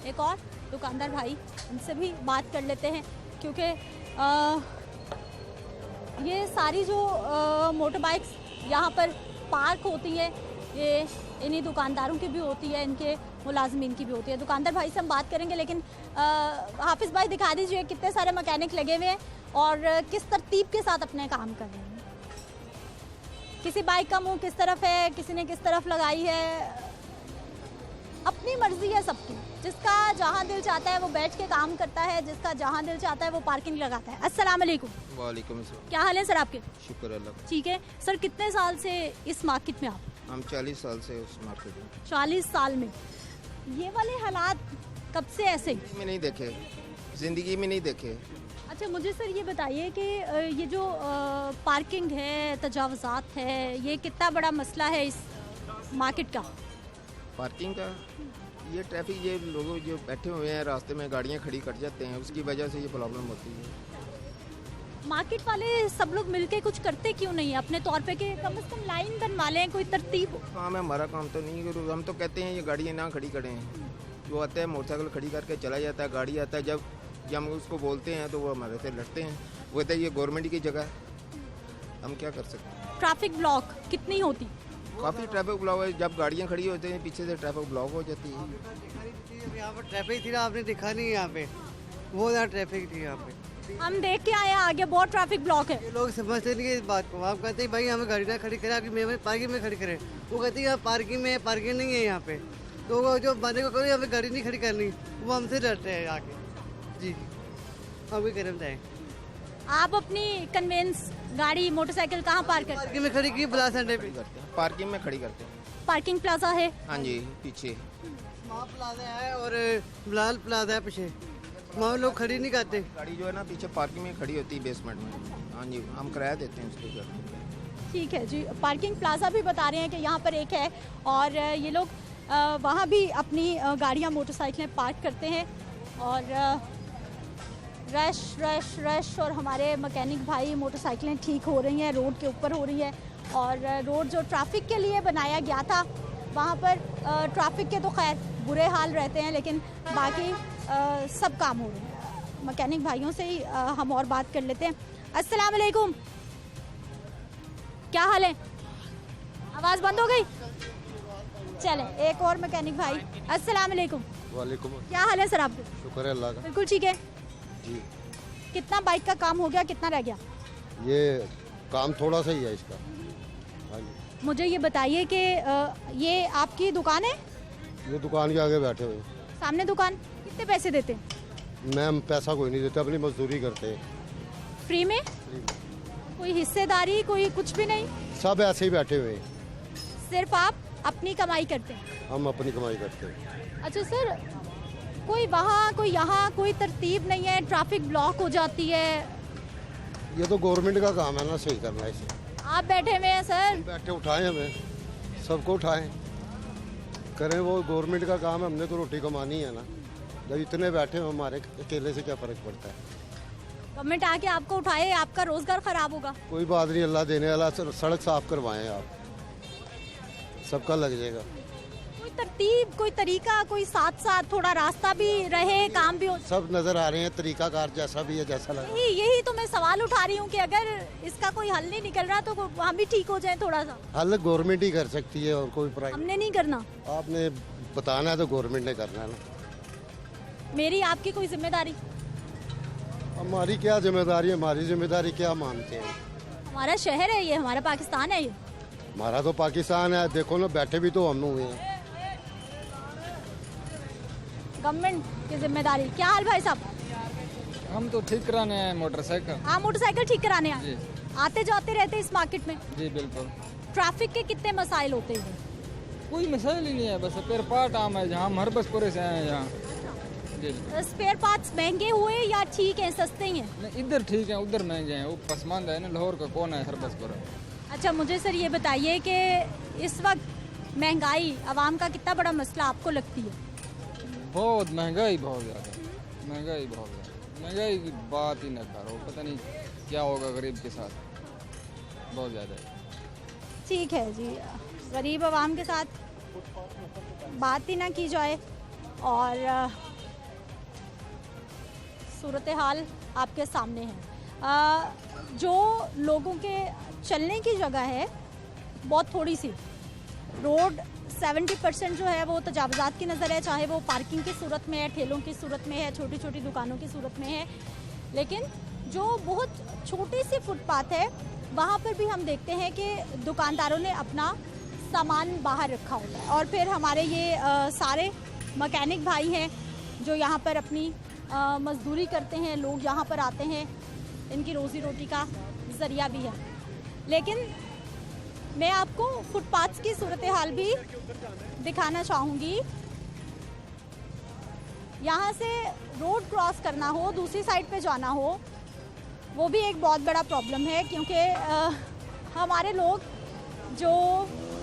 एक और दुकानदार भाई, इनसे भी बात कर लेते हैं, क्योंकि ये सारी जो मोटर बाइक्स यहाँ पर पार्क होती हैं, ये इन्हीं दुकानदारों की भी होती है, इनके मुलाजमीन की भी होती है। दुकानदार भाई से हम बात करेंगे, लेकिन हाफिज़ भाई दिखा दीजिए कितने सारे मैकेनिक लगे हुए हैं और किस तरतीब के साथ अपने काम कर रहे हैं। किसी बाइक का मुंह किस तरफ है, किसी ने किस तरफ लगाई है, अपनी मर्जी है सबकी। जिसका जहाँ दिल चाहता है वो बैठ के काम करता है, जिसका जहाँ दिल चाहता है वो पार्किंग लगाता है। अस्सलाम वालेकुम।
वालेकुम अस्सलाम।
क्या हाल है सर आपके?
शुक्र अल्लाह।
ठीक है सर, कितने साल से इस मार्केट में आप?
हम 40 साल से उस मार्केट में।
40 साल में ये वाले हालात कब से ऐसे?
में नहीं देखे, जिंदगी में नहीं देखे।
अच्छा मुझे सर ये बताइए कि ये जो पार्किंग है, तजावुज़ात है, ये कितना बड़ा मसला है इस मार्केट का?
पार्किंग का ये ट्रैफिक, ये लोग जो बैठे हुए हैं रास्ते में, गाड़ियाँ खड़ी कर जाते हैं, उसकी वजह से ये प्रॉब्लम होती है।
मार्केट वाले सब लोग मिलके कुछ करते क्यों नहीं है अपने तौर पे कि कम से कम लाइन बनवा लें, कोई तरतीब?
काम है, हमारा काम तो नहीं है। हम तो कहते हैं ये गाड़ियाँ ना खड़ी करें। जो आता है मोटरसाइकिल खड़ी करके चला जाता है, गाड़ी आता है, जब हम उसको बोलते हैं तो वो हमारे से लड़ते हैं। वो कहते हैं ये गवर्नमेंट की जगह है, हम क्या कर सकते हैं।
ट्रैफिक ब्लॉक कितनी होती?
काफ़ी ट्रैफिक ब्लॉक है, जब गाड़ियाँ खड़ी होती हैं पीछे से ट्रैफिक ब्लॉक हो जाती है।
यहाँ पर ट्रैफिक थी ना, आपने दिखा नहीं, यहाँ पे बहुत ज़्यादा ट्रैफिक थी यहाँ पे।
हम देख के आए हैं, आगे बहुत ट्रैफिक ब्लॉक है।
ये लोग समझते नहीं है इस बात को। आप कहते हैं भाई हमें गाड़ी ना खड़ी करें, आपकी मेरे पार्किंग में खड़ी करें। वो कहते हैं यहाँ पार्किंग में, पार्किंग नहीं है यहाँ पे, तो वो जो बंदे को करो हमें गाड़ी नहीं खड़ी करनी, वो हमसे डरते हैं आके। जी हम भी करें बताएं।
आप अपनी कन्वेंस गाड़ी मोटरसाइकिल कहाँ पार्क करते हैं?
पार्किंग में खड़ी की प्लाजा अड्डे पे
करते हैं, पार्किंग में खड़ी करते हैं।
पार्किंग प्लाजा है?
हाँ जी, पीछे
वहाँ प्लाजा है और बिलाल प्लाजा है पीछे, वहाँ लोग खड़ी नहीं करते।
गाड़ी जो है ना पीछे पार्किंग में खड़ी होती है बेसमेंट में। हाँ जी, हम किराया देते हैं उसको।
ठीक है जी, पार्किंग प्लाजा भी बता रहे हैं कि यहाँ पर एक है और ये लोग वहाँ भी अपनी गाड़ियाँ मोटरसाइकिलें पार्क करते हैं और रश रश रश और हमारे मैकेनिक भाई मोटरसाइकिलें ठीक हो रही हैं, रोड के ऊपर हो रही है और रोड जो ट्रैफिक के लिए बनाया गया था वहाँ पर ट्रैफिक के तो खैर बुरे हाल रहते हैं, लेकिन बाकी सब काम हो रहे हैं। मैकेनिक भाइयों से ही हम और बात कर लेते हैं। अस्सलाम वालेकुम, क्या हाल है? आवाज़ बंद हो गई? चले एक और मैकेनिक भाई। अस्सलाम वालेकुम।
वालेकुम।
क्या हाल है सर आपके?
शुक्र है अल्लाह का।
बिल्कुल ठीक है
जी।
कितना बाइक का काम हो गया, कितना रह गया?
ये काम थोड़ा सा ही है इसका। हाँ जी।
मुझे ये बताइए कि ये आपकी दुकान है?
ये दुकान के आगे बैठे हुए।
सामने दुकान, कितने पैसे देते हैं?
मैम पैसा कोई नहीं देते, अपनी मजदूरी करते हैं।
फ्री में? कोई हिस्सेदारी, कोई कुछ भी नहीं?
सब ऐसे ही बैठे हुए हैं।
सिर्फ आप अपनी कमाई करते हैं?
हम अपनी कमाई करते हैं।
अच्छा सर, कोई वहाँ कोई यहाँ, कोई तरतीब नहीं है, ट्रैफिक ब्लॉक हो जाती है?
ये तो गवर्नमेंट का काम है ना सही करना इसे।
आप बैठे हुए हैं सर?
बैठे उठाएं, हमें सबको उठाएं, करें, वो गवर्नमेंट का काम है, हमने तो रोटी कमानी है ना। जब इतने बैठे हो हमारे अकेले से क्या फ़र्क पड़ता है।
गवर्नमेंट आके आपको उठाए, आपका रोजगार खराब होगा।
कोई बात नहीं, अल्लाह देने वाला। सड़क साफ करवाएं आप, सबका लग जाएगा।
कोई तरतीब, कोई तरीका, कोई साथ साथ थोड़ा रास्ता भी रहे, काम भी हो।
सब नज़र आ रहे हैं, तरीकाकार जैसा भी है, जैसा लग।
यही तो मैं सवाल उठा रही हूँ कि अगर इसका कोई हल नहीं निकल रहा तो हम भी ठीक हो जाए थोड़ा सा।
हल गवर्नमेंट ही कर सकती है और कोई प्राइवेट।
हमने नहीं करना,
आपने बताना है तो गवर्नमेंट ने करना है ना।
मेरी आपकी कोई जिम्मेदारी?
हमारी क्या जिम्मेदारी है, हमारी जिम्मेदारी क्या मानते हैं।
हमारा शहर है ये, हमारा पाकिस्तान है ये।
हमारा तो पाकिस्तान है, देखो ना, बैठे भी तो हम हुए हैं।
गवर्नमेंट की जिम्मेदारी। क्या हाल भाई साहब?
हम तो ठीक कराने हैं मोटरसाइकिल।
हाँ, मोटरसाइकिल ठीक कराने आए।
जी।
आते जाते रहते इस मार्केट में?
जी बिल्कुल।
ट्रैफिक के कितने मसाइल होते हैं?
कोई मसाइल ही नहीं है, बस स्पेयर पार्ट आम है, जहाँ हम हर बसपुरे से आए हैं यहाँ। जी।
स्पेयर पार्ट्स महंगे हुए या ठीक हैं, सस्ते ही हैं?
नहीं, इधर ठीक है, उधर महंगे हैं। वो पसमानदा है ना, लाहौर का कौन है हर बसपुरा।
अच्छा, मुझे सर ये बताइए कि इस वक्त महंगाई आवाम का कितना बड़ा मसला आपको लगती है?
बहुत महंगाई, बहुत ज़्यादा महंगाई, बहुत ज़्यादा महंगाई की बात ही न करो। पता नहीं क्या होगा गरीब के साथ, बहुत ज़्यादा।
ठीक है जी, गरीब आवाम के साथ बात ही ना की जाए और सूरत हाल आपके सामने है। जो लोगों के चलने की जगह है बहुत थोड़ी सी, रोड 70% जो है वो तजावज़ात की नज़र है, चाहे वो पार्किंग की सूरत में है, ठेलों की सूरत में है, छोटी छोटी दुकानों की सूरत में है। लेकिन जो बहुत छोटी सी फुटपाथ है वहाँ पर भी हम देखते हैं कि दुकानदारों ने अपना सामान बाहर रखा होता है। और फिर हमारे ये सारे मैकेनिक भाई हैं जो यहाँ पर अपनी मजदूरी करते हैं, लोग यहाँ पर आते हैं, इनकी रोज़ी रोटी का ज़रिया भी है। लेकिन मैं आपको फुटपाथ की सूरत हाल भी दिखाना चाहूँगी। यहाँ से रोड क्रॉस करना हो, दूसरी साइड पे जाना हो, वो भी एक बहुत बड़ा प्रॉब्लम है, क्योंकि हमारे लोग जो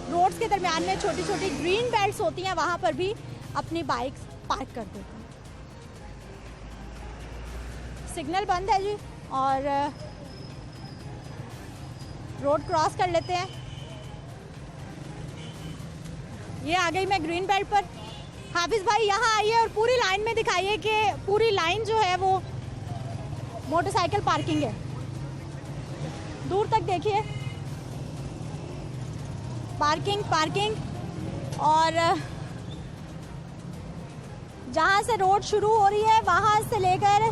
रोड्स के दरमियान में छोटी छोटी ग्रीन बेल्ट्स होती हैं वहाँ पर भी अपनी बाइक्स पार्क कर देते हैं। सिग्नल बंद है जी और रोड क्रॉस कर लेते हैं। ये आ गई मैं ग्रीन बेल्ट पर। हाफिज भाई यहाँ आइए और पूरी लाइन में दिखाइए कि पूरी लाइन जो है वो मोटरसाइकिल पार्किंग है। दूर तक देखिए, पार्किंग पार्किंग। और जहाँ से रोड शुरू हो रही है वहाँ से लेकर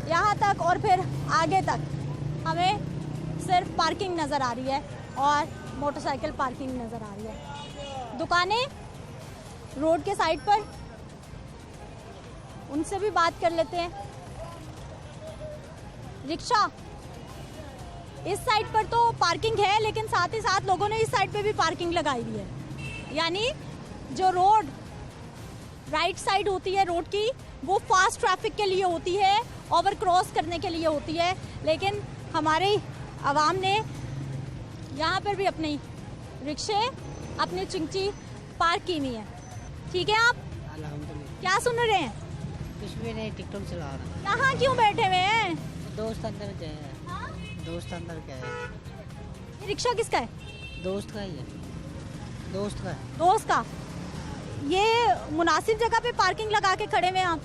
यहाँ तक और फिर आगे तक हमें सिर्फ पार्किंग नज़र आ रही है और मोटरसाइकिल पार्किंग नज़र आ रही है। दुकानें रोड के साइड पर, उनसे भी बात कर लेते हैं। रिक्शा इस साइड पर तो पार्किंग है, लेकिन साथ ही साथ लोगों ने इस साइड पे भी पार्किंग लगाई हुई है। यानी जो रोड राइट साइड होती है रोड की, वो फास्ट ट्रैफिक के लिए होती है, ओवर क्रॉस करने के लिए होती है। लेकिन हमारे आवाम ने यहाँ पर भी अपनी रिक्शे, अपनी चिंची पार्क की हुई है। ठीक है, आप क्या सुन रहे हैं?
कुछ भी नहीं, टिकटॉक चला रहा।
यहाँ क्यों बैठे हुए हैं?
दोस्त अंदर गए हैं। दोस्त अंदर गए हैं।
ये रिक्शा किसका है?
दोस्त का ही है। दोस्त का है।
दोस्त का? ये मुनासिब जगह पे पार्किंग लगा के खड़े हुए हैं आप?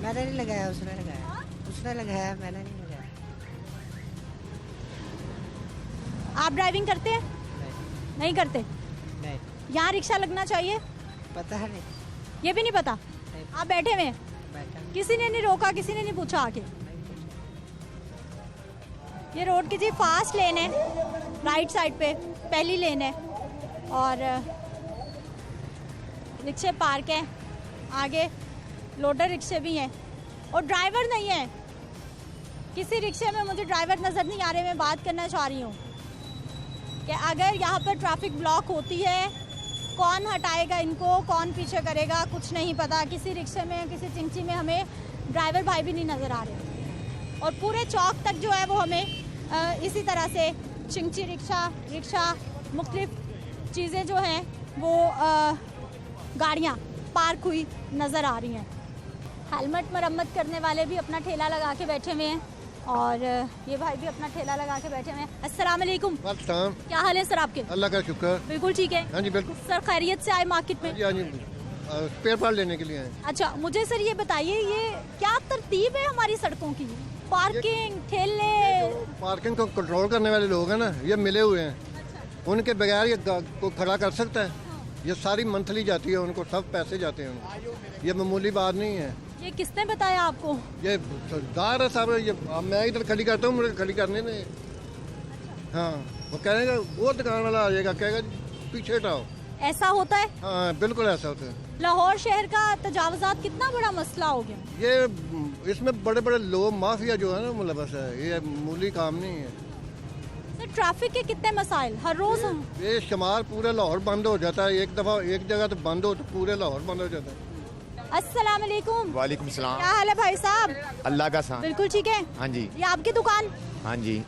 मैंने नहीं लगाया, उसने लगाया। उसने लगाया, मैंने नहीं लगाया।
आप ड्राइविंग करते हैं? नहीं करते?
नहीं।
यहाँ रिक्शा लगना चाहिए?
पता है नहीं।
ये भी नहीं पता?
नहीं।
आप बैठे हुए हैं?
बैठा।
किसी ने नहीं रोका, किसी ने नहीं पूछा आके? ये रोड की जी फास्ट लेन है, राइट साइड पे पहली लेन है और रिक्शे पार्क हैं। आगे लोडर रिक्शे भी हैं। और ड्राइवर नहीं है। किसी रिक्शे में मुझे ड्राइवर नज़र नहीं आ रहे। मैं बात करना चाह रही हूँ कि अगर यहाँ पर ट्रैफिक ब्लॉक होती है, कौन हटाएगा इनको, कौन पीछे करेगा, कुछ नहीं पता। किसी रिक्शे में, किसी चिंची में हमें ड्राइवर भाई भी नहीं नज़र आ रहे। और पूरे चौक तक जो है वो हमें इसी तरह से चिंची रिक्शा मुख्तलिफ चीज़ें जो हैं वो गाड़ियाँ पार्क हुई नज़र आ रही हैं। हेलमेट मरम्मत करने वाले भी अपना ठेला लगा के बैठे हुए हैं और ये भाई भी अपना ठेला लगा के बैठे हुए हैं। अस्सलाम वालेकुम। क्या हाल है सर आपके?
अल्लाह का शुक्र।
बिल्कुल ठीक है।
हाँ जी बिल्कुल।
सर खैरियत से आए मार्केट में?
हाँ जी, स्पेयर पार्ट लेने के लिए आए।
अच्छा, मुझे सर ये बताइए, ये क्या तरतीब है हमारी सड़कों की? पार्किंग, ठेले,
पार्किंग को कंट्रोल करने वाले लोग हैं ना, ये मिले हुए हैं। उनके बगैर ये को खड़ा कर सकता है? ये सारी मंथली जाती है, उनको सब पैसे जाते हैं उनको। ये मामूली बात नहीं है।
ये किसने बताया आपको? ये
सरदार है साहब। ये मैं इधर खड़ी करता हूँ, मुझे खड़ी करने ने। हाँ, वो कहेगा, वो दुकान वाला आ जाएगा, कहेगा पीछे हटाओ।
ऐसा होता है?
हाँ बिल्कुल ऐसा होता है।
लाहौर शहर का तजावुज़ात कितना बड़ा मसला हो गया?
ये इसमें बड़े बड़े लोग माफिया जो है ना मुलव्वस है, ये मामूली काम नहीं है।
सर ट्रैफिक के कितने मसाइल हर रोज हैं?
ये शुमार पूरे लाहौर बंद हो जाता है। एक दफा एक जगह तो बंद हो तो पूरे लाहौर बंद हो जाता है।
अस्सलाम वालेकुम।
वालेकुम सलाम।
क्या हाल है भाई साहब?
अल्लाह का साथ।
बिल्कुल ठीक है।
हाँ जी।
ये आपकी दुकान?
हाँ जी,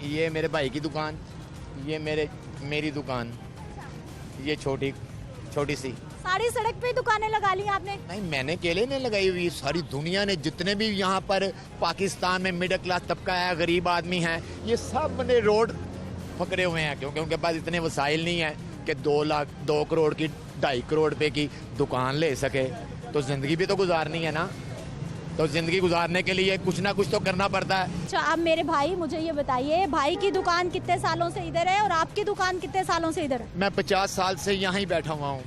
ये मेरे भाई की दुकान, ये मेरी दुकान, ये छोटी सी।
सारी सड़क पे दुकानें लगा ली आपने?
नहीं, मैंने अकेले ने लगाई हुई, सारी दुनिया ने, जितने भी यहाँ पर पाकिस्तान में मिडिल क्लास तबका है, गरीब आदमी है, ये सब ने रोड पकड़े हुए हैं, क्योंकि उनके पास इतने वसाइल नहीं है कि 2 करोड़ की 2.5 करोड़ रुपए की दुकान ले सके। तो जिंदगी भी तो गुजारनी है ना, तो जिंदगी गुजारने के लिए कुछ ना कुछ तो करना पड़ता है।
अच्छा, अब मेरे भाई मुझे ये बताइए, भाई की दुकान कितने सालों से इधर है और आपकी दुकान कितने सालों से इधर है?
मैं 50 साल से यहाँ ही बैठा हुआ हूँ,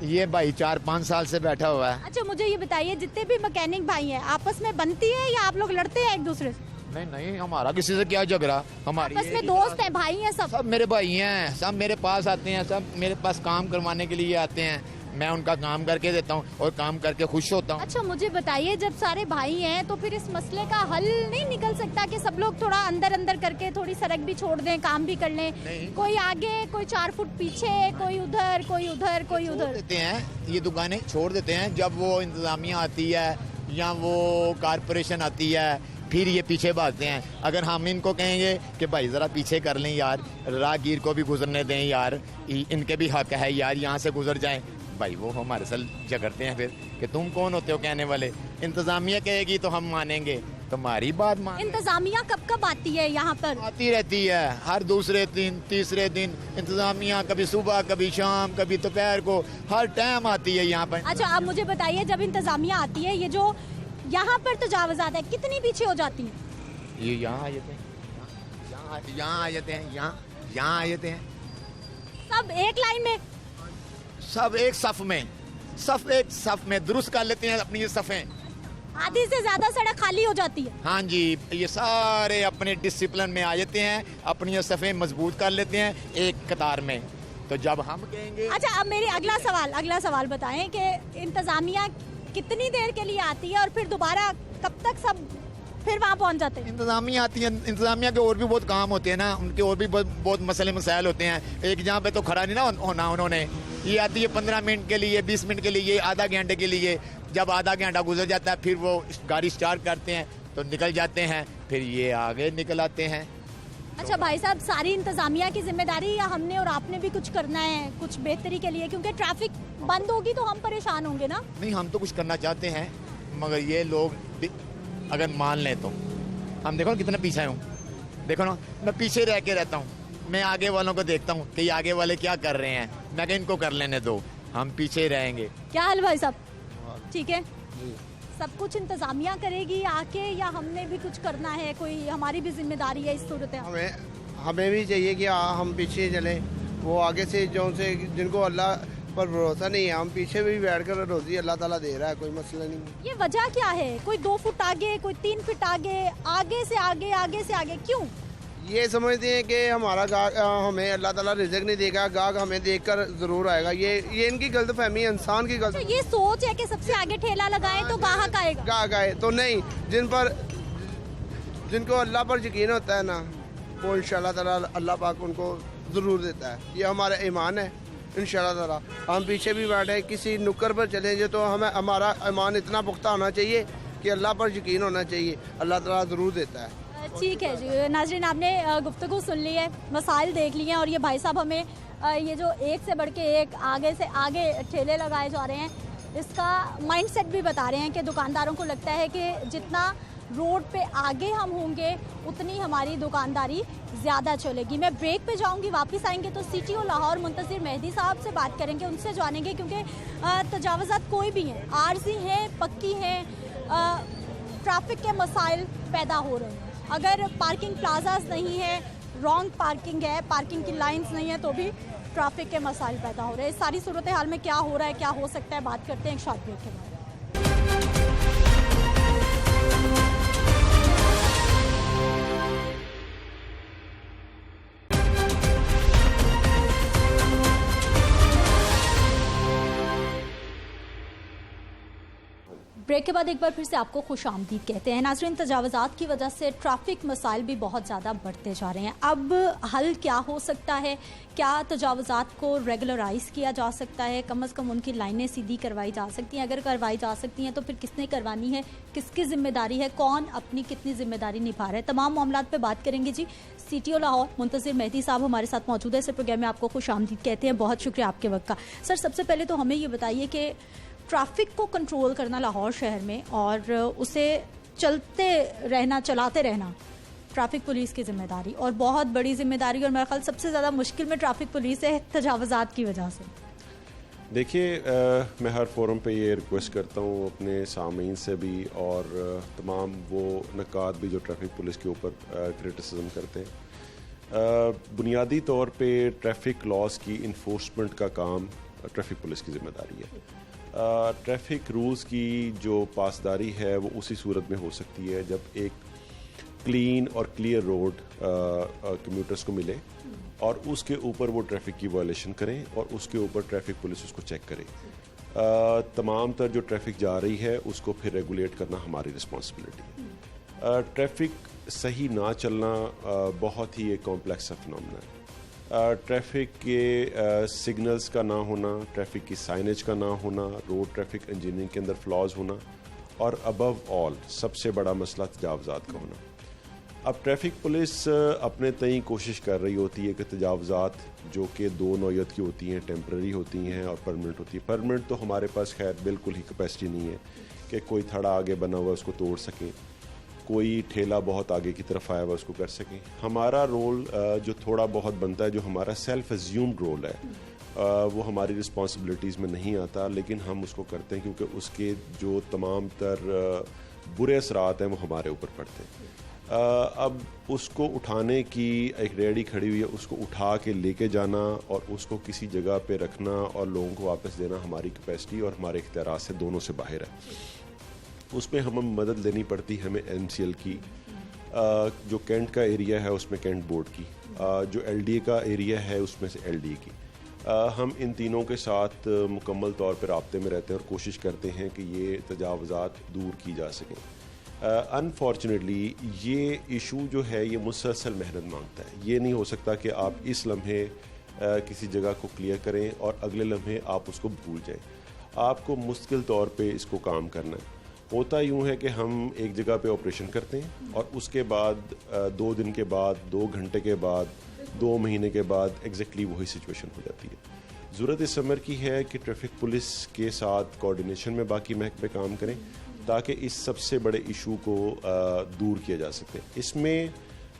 ये भाई 4-5 साल से बैठा हुआ है।
अच्छा, मुझे ये बताइए, जितने भी मैकेनिक भाई हैं आपस में बनती है या आप लोग लड़ते हैं एक दूसरे से?
नहीं, हमारा किसी से क्या झगड़ा, हमारी
आपस में दोस्त हैं, भाई हैं, सब
मेरे भाई हैं, सब मेरे पास आते हैं, सब मेरे पास काम करवाने के लिए आते हैं, मैं उनका काम करके देता हूँ और काम करके खुश होता हूँ।
अच्छा, मुझे बताइए, जब सारे भाई हैं तो फिर इस मसले का हल नहीं निकल सकता कि सब लोग थोड़ा अंदर करके थोड़ी सड़क भी छोड़ दें, काम भी कर लें? कोई आगे, कोई 4 फुट पीछे, कोई उधर, कोई उधर, कोई उधर
देते हैं, ये दुकानें छोड़ देते हैं। जब वो इंतजामिया आती है या वो कारपोरेशन आती है, फिर ये पीछे भागते हैं। अगर हम इनको कहेंगे कि भाई ज़रा पीछे कर लें यार, राहगीर को भी गुजरने दें यार, इनके भी हक है यार, यहाँ से गुजर जाएं, भाई वो हमारे साथ झगड़ते हैं फिर कि तुम कौन होते हो कहने वाले। इंतजामिया कहेगी तो हम मानेंगे, तुम्हारी बात मान।
इंतजामिया कब आती है यहाँ पर?
आती रहती है हर दूसरे दिन, तीसरे दिन इंतजामिया, कभी सुबह, कभी शाम, कभी दोपहर को, हर टाइम आती है यहाँ पर।
अच्छा, अब मुझे बताइए, जब इंतजामिया आती है, ये जो यहाँ पर तजावुज़ात है कितनी पीछे हो जाती है?
ये यहाँ आ जाते हैं, यहाँ आ जाते हैं, यहाँ आ जाते हैं,
सब एक लाइन में,
सब एक सफ में दुरुस्त कर लेते हैं अपनी ये सफ़ें।
आधी से ज्यादा सड़क खाली हो जाती है।
हाँ जी, ये सारे अपने डिसिप्लिन में आ जाते हैं, अपनी ये सफ़ें मजबूत कर लेते हैं एक कतार में। तो जब हम कहेंगे।
अच्छा, अब मेरी अगला सवाल बताएं कि इंतजामिया कितनी देर के लिए आती है और फिर दोबारा कब तक सब फिर वहाँ पहुँच जाते हैं?
इंतजामिया आती है, इंतजामिया के और भी बहुत काम होते हैं ना, उनके और भी बहुत मसले मसाइल होते हैं। एक जहाँ पे तो खड़ा नहीं ना होना उन्होंने, ये आती है 15 मिनट के लिए, 20 मिनट के लिए, आधा घंटे के लिए। जब आधा घंटा गुजर जाता है फिर वो गाड़ी स्टार्ट करते हैं तो निकल जाते हैं, फिर ये आगे निकल आते हैं।
अच्छा भाई साहब, सारी इंतजामिया की जिम्मेदारी या हमने और आपने भी कुछ करना है कुछ बेहतरी के लिए? क्योंकि ट्रैफिक बंद होगी तो हम परेशान होंगे ना।
नहीं, हम तो कुछ करना चाहते हैं, मगर ये लोग अगर मान लें तो हम देखो ना कितना पीछे हूँ, देखो ना मैं पीछे रह के रहता हूँ, मैं आगे वालों को देखता हूँ कि आगे वाले क्या कर रहे हैं, मैं कहीं इनको कर लेने दो, हम पीछे रहेंगे।
क्या हाल भाई साहब? ठीक है, सब कुछ इंतजामिया करेगी आके या हमने भी कुछ करना है? कोई हमारी भी जिम्मेदारी है इस सूरत में?
हमें भी चाहिए कि हम पीछे चले, वो आगे से जो से जिनको अल्लाह पर भरोसा नहीं है, हम पीछे भी बैठ कर रोजी अल्लाह ताला दे रहा है, कोई मसला नहीं।
ये वजह क्या है? कोई 2 फुट आगे, कोई 3 फीट आगे, आगे से आगे, क्यों?
ये समझते हैं कि हमारा गाहक हमें अल्लाह ताला रिज़्क़ नहीं देगा, गाहक हमें देखकर ज़रूर आएगा। ये इनकी गलत फहमी है, इंसान की गलत।
तो ये सोच है कि सबसे आगे ठेला लगाएं तो गाहक आएगा।
गाहक आए तो नहीं, जिनको अल्लाह पर यकीन होता है ना, वो इंशाल्लाह ताला अल्लाह पाक उनको ज़रूर देता है। ये हमारा ईमान है इंशाल्लाह ताला। हम पीछे भी बैठे किसी नुक्कर पर चलेंगे तो हमें हमारा ईमान इतना पुख्ता होना चाहिए कि अल्लाह पर यकीन होना चाहिए, अल्लाह ताला ज़रूर देता है।
ठीक है जी नाज़रीन, आपने गुफ्तगू सुन ली है, मसाइल देख लिए हैं और ये भाई साहब हमें ये जो एक से बढ़ के एक आगे से आगे ठेले लगाए जा रहे हैं, इसका माइंडसेट भी बता रहे हैं कि दुकानदारों को लगता है कि जितना रोड पे आगे हम होंगे उतनी हमारी दुकानदारी ज़्यादा चलेगी। मैं ब्रेक पे जाऊंगी, वापस आएंगे तो CTO लाहौर मुंतज़िर मेहदी साहब से बात करेंगे, उनसे जानेंगे क्योंकि तजावज़ात कोई भी हैं, आर्जी हैं, पक्की हैं, ट्रैफिक के मसाइल पैदा हो रहे हैं। अगर पार्किंग प्लाजाज नहीं है, रॉन्ग पार्किंग है, पार्किंग की लाइंस नहीं है तो भी ट्रैफिक के मसाइल पैदा हो रहे हैं। इस सारी सूरत हाल में क्या हो रहा है, क्या हो सकता है, बात करते हैं एक शॉर्ट ब्रेक के बाद। ब्रेक के बाद एक बार फिर से आपको खुशामदीद कहते हैं। नाज़रीन, तजावज़ात की वजह से ट्रैफिक मसाइल भी बहुत ज़्यादा बढ़ते जा रहे हैं। अब हल क्या हो सकता है? क्या तजावज़ात को रेगुलराइज़ किया जा सकता है? कम अज़ कम उनकी लाइनें सीधी करवाई जा सकती हैं? अगर करवाई जा सकती हैं तो फिर किसने करवानी है, किसकी ज़िम्मेदारी है, कौन अपनी कितनी ज़िम्मेदारी निभा रहा है, तमाम मामलात पर बात करेंगे जी। CTO लाहौर मुंतज़िर मेहदी साहब हमारे साथ मौजूद है। इस प्रोग्राम में आपको खुशामदीद कहते हैं, बहुत शुक्रिया आपके वक्त का। सर, सबसे पहले तो हमें ये बताइए कि ट्रैफिक को कंट्रोल करना लाहौर शहर में और उसे चलाते रहना ट्रैफिक पुलिस की जिम्मेदारी और बहुत बड़ी जिम्मेदारी, और मेरे ख्याल सबसे ज़्यादा मुश्किल में ट्रैफिक पुलिस है तजावज़ात की वजह से।
देखिए, मैं हर फोरम पे ये रिक्वेस्ट करता हूँ अपने सामीन से भी और तमाम वो नकात भी जो ट्रैफिक पुलिस के ऊपर क्रिटिसिज्म करते हैं। बुनियादी तौर पे ट्रैफिक लॉस की इन्फोर्समेंट का काम ट्रैफिक पुलिस की ज़िम्मेदारी है। ट्रैफिक रूल्स की जो पासदारी है वो उसी सूरत में हो सकती है जब एक क्लीन और क्लियर रोड कम्यूटर्स को मिले और उसके ऊपर वो ट्रैफिक की वायलेशन करें और उसके ऊपर ट्रैफिक पुलिस उसको चेक करे। तमाम तर जो ट्रैफिक जा रही है उसको फिर रेगुलेट करना हमारी रिस्पॉन्सिबिलिटी है। ट्रैफिक सही ना चलना बहुत ही एक कॉम्प्लेक्स फिनोमेना है। ट्रैफिक के सिग्नल्स का ना होना, ट्रैफिक की साइनेज का ना होना, रोड ट्रैफिक इंजीनियरिंग के अंदर फ्लॉज होना और अबव ऑल सबसे बड़ा मसला तजावज़ात का होना। अब ट्रैफिक पुलिस अपने तय कोशिश कर रही होती है कि तजावज़ात जो कि दो नौयत की होती हैं, टेम्प्रेरी होती हैं और परमानेंट होती है। परमानेंट तो हमारे पास खैर बिल्कुल ही कैपेसिटी नहीं है कि कोई थड़ा आगे बना हुआ उसको तोड़ सकें, कोई ठेला बहुत आगे की तरफ आया हुआ उसको कर सकें। हमारा रोल जो थोड़ा बहुत बनता है, जो हमारा सेल्फ एज्यूम्ड रोल है, वो हमारी रिस्पॉन्सिबिलिटीज़ में नहीं आता, लेकिन हम उसको करते हैं क्योंकि उसके जो तमाम तर बुरे असरात हैं वो हमारे ऊपर पड़ते हैं। अब उसको उठाने की एक रेडी खड़ी हुई है, उसको उठा के लेके जाना और उसको किसी जगह पे रखना और लोगों को वापस देना हमारी कैपेसिटी और हमारे इख्तियार से दोनों से बाहर है। उसमें हमें मदद लेनी पड़ती है हमें MCL की, जो कैंट का एरिया है उसमें कैंट बोर्ड की, जो LDA का एरिया है उसमें से LDA की। हम इन तीनों के साथ मुकम्मल तौर पर राब्ते में रहते हैं और कोशिश करते हैं कि ये तजावज़ात दूर की जा सकें। अनफॉर्चुनेटली ये इशू जो है ये मुसलसल मेहनत मांगता है। ये नहीं हो सकता कि आप इस लम्हे किसी जगह को क्लियर करें और अगले लम्हे आप उसको भूल जाएं। आपको मुश्किल तौर पे इसको काम करना है। होता यूँ है कि हम एक जगह पे ऑपरेशन करते हैं और उसके बाद 2 दिन के बाद, 2 घंटे के बाद, 2 महीने के बाद एग्जैक्टली वही सिचुएशन हो जाती है। ज़रूरत इस समर की है कि ट्रैफिक पुलिस के साथ कोऑर्डिनेशन में बाकी महकमे काम करें ताकि इस सबसे बड़े इशू को दूर किया जा सके। इसमें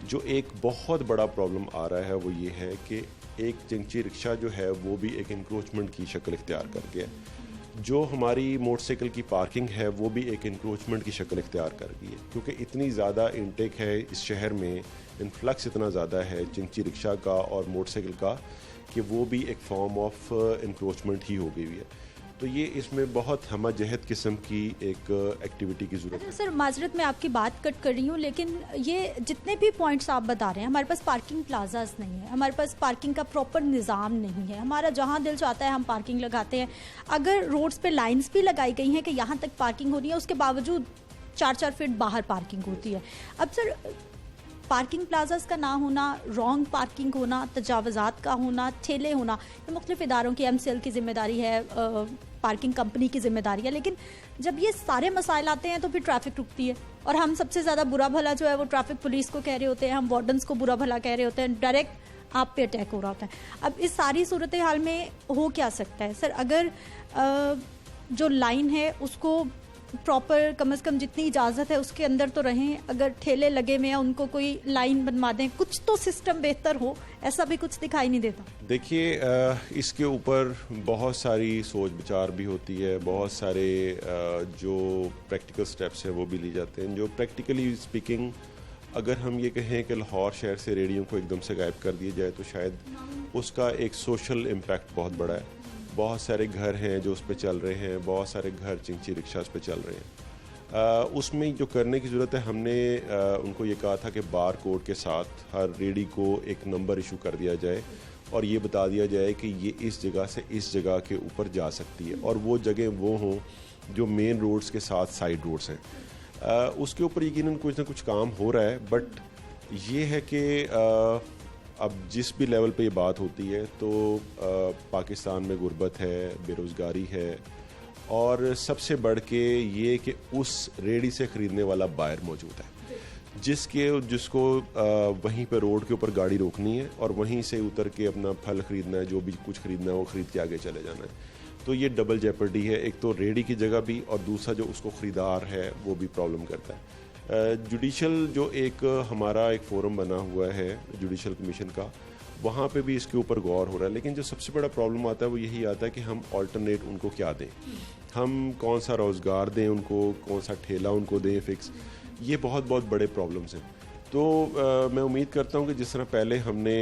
जो एक बहुत बड़ा प्रॉब्लम आ रहा है वो ये है कि एक जंगची रिक्शा जो है वो भी एक इंक्रोचमेंट की शक्ल इख्तियार कर गया है। जो हमारी मोटरसाइकिल की पार्किंग है वो भी एक इंक्रोचमेंट की शक्ल इख्तियार कर गई है, क्योंकि इतनी ज़्यादा इंटेक है इस शहर में, इन्फ्लक्स इतना ज़्यादा है जंगची रिक्शा का और मोटरसाइकिल का कि वो भी एक फॉर्म ऑफ इंक्रोचमेंट ही हो गई हुई है। तो ये इसमें बहुत हमजहत किस्म की एक एक्टिविटी की ज़रूरत है।
सर माजरत मैं आपकी बात कट कर रही हूँ, लेकिन ये जितने भी पॉइंट्स आप बता रहे हैं, हमारे पास पार्किंग प्लाजाज नहीं है, हमारे पास पार्किंग का प्रॉपर निज़ाम नहीं है, हमारा जहाँ दिल चाहता है हम पार्किंग लगाते हैं। अगर रोड्स पे लाइंस भी लगाई गई हैं कि यहाँ तक पार्किंग होनी है, उसके बावजूद 4-4 फीट बाहर पार्किंग होती है। अब सर पार्किंग प्लाजास का ना होना, रॉन्ग पार्किंग होना, तजावज़ात का होना, ठेले होना, ये मुख्तलिफ इदारों की MCL की जिम्मेदारी है, पार्किंग कंपनी की जिम्मेदारी है। लेकिन जब ये सारे मसाइल आते हैं तो फिर ट्रैफिक रुकती है, और हम सबसे ज़्यादा बुरा भला जो है वो ट्रैफिक पुलिस को कह रहे होते हैं, हम वार्डन्स को बुरा भला कह रहे होते हैं, डायरेक्ट आप पे अटैक हो रहा होता है। अब इस सारी सूरत हाल में हो क्या सकता है सर? अगर जो लाइन है उसको प्रॉपर कम से कम जितनी इजाज़त है उसके अंदर तो रहें, अगर ठेले लगे हुए हैं उनको कोई लाइन बनवा दें, कुछ तो सिस्टम बेहतर हो, ऐसा भी कुछ दिखाई नहीं देता।
देखिए, इसके ऊपर बहुत सारी सोच विचार भी होती है, बहुत सारे जो प्रैक्टिकल स्टेप्स हैं वो भी लिए जाते हैं। जो प्रैक्टिकली स्पीकिंग अगर हम ये कहें कि लाहौर शहर से रेडियो को एकदम से गायब कर दिया जाए तो शायद उसका एक सोशल इम्पैक्ट बहुत बड़ा है। बहुत सारे घर हैं जो उस पर चल रहे हैं, बहुत सारे घर चिंची रिक्शा पे चल रहे हैं। उसमें जो करने की ज़रूरत है, हमने उनको ये कहा था कि बार कोड के साथ हर रेडी को एक नंबर इशू कर दिया जाए और ये बता दिया जाए कि ये इस जगह से इस जगह के ऊपर जा सकती है, और वो जगह वो हों जो मेन रोड्स के साथ साइड रोड्स हैं। उसके ऊपर यकीनन कुछ ना कुछ काम हो रहा है, बट ये है कि अब जिस भी लेवल पे ये बात होती है तो पाकिस्तान में गुर्बत है, बेरोज़गारी है, और सबसे बढ़ के ये कि उस रेडी से ख़रीदने वाला बायर मौजूद है जिसको वहीं पे रोड के ऊपर गाड़ी रोकनी है और वहीं से उतर के अपना फल ख़रीदना है, जो भी कुछ ख़रीदना है वो ख़रीद के आगे चले जाना है। तो ये डबल जेपर्डी है, एक तो रेडी की जगह भी, और दूसरा जो उसको ख़रीदार है वो भी प्रॉब्लम करता है। जुडिशल जो एक हमारा एक फोरम बना हुआ है जुडिशल कमीशन का, वहाँ पे भी इसके ऊपर गौर हो रहा है। लेकिन जो सबसे बड़ा प्रॉब्लम आता है वो यही आता है कि हम ऑल्टरनेट उनको क्या दें, हम कौन सा रोज़गार दें उनको, कौन सा ठेला उनको दें फिक्स। ये बहुत बड़े प्रॉब्लम्स हैं। तो मैं उम्मीद करता हूँ कि जिस तरह पहले हमने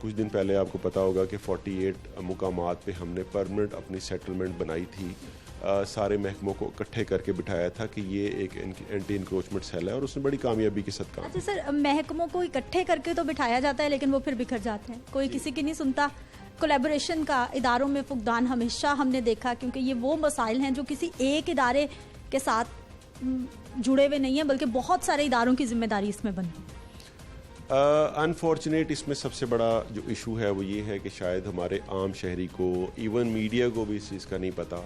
कुछ दिन पहले आपको पता होगा कि 48 मुकामात पे हमने परमानेंट अपनी सेटलमेंट बनाई थी, सारे महकमों को इकट्ठे करके बिठाया था कि ये एक एंटी इंक्रोचमेंट सेल है, और उसने बड़ी कामयाबी के साथ काम।
अच्छा सर, महकमों को इकट्ठे करके तो बिठाया जाता है लेकिन वो फिर बिखर जाते हैं, कोई किसी की नहीं सुनता। कोलैबोरेशन का इदारों में फुकदान हमेशा हमने देखा, क्योंकि ये वो मसाइल हैं जो किसी एक इदारे के साथ जुड़े हुए नहीं हैं, बल्कि बहुत सारे इदारों की जिम्मेदारी इसमें बनती है।
अनफॉर्चुनेट इसमें सबसे बड़ा जो इशू है वो ये है कि शायद हमारे आम शहरी को, इवन मीडिया को भी इस चीज़ का नहीं पता।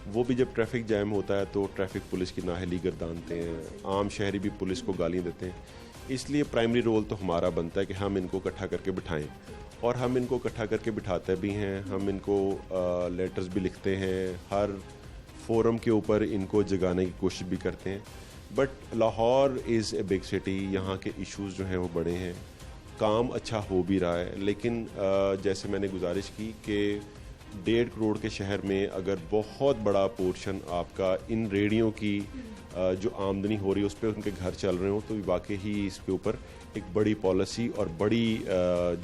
वो भी जब ट्रैफिक जैम होता है तो ट्रैफिक पुलिस की नाअहली गर्दानते हैं, आम शहरी भी पुलिस को गाली देते हैं। इसलिए प्राइमरी रोल तो हमारा बनता है कि हम इनको इकट्ठा करके बिठाएं, और हम इनको इकट्ठा करके बिठाते भी हैं। हम इनको लेटर्स भी लिखते हैं, हर फोरम के ऊपर इनको जगाने की कोशिश भी करते हैं। But Lahore is a big city, यहाँ के इश्यूज़ जो हैं वो बड़े हैं, काम अच्छा हो भी रहा है। लेकिन जैसे मैंने गुजारिश की कि 1.5 करोड़ के शहर में अगर बहुत बड़ा पोर्शन आपका इन रेडियों की जो आमदनी हो रही है उस पर उनके घर चल रहे हो, तो वाकई ही इसके ऊपर एक बड़ी पॉलिसी और बड़ी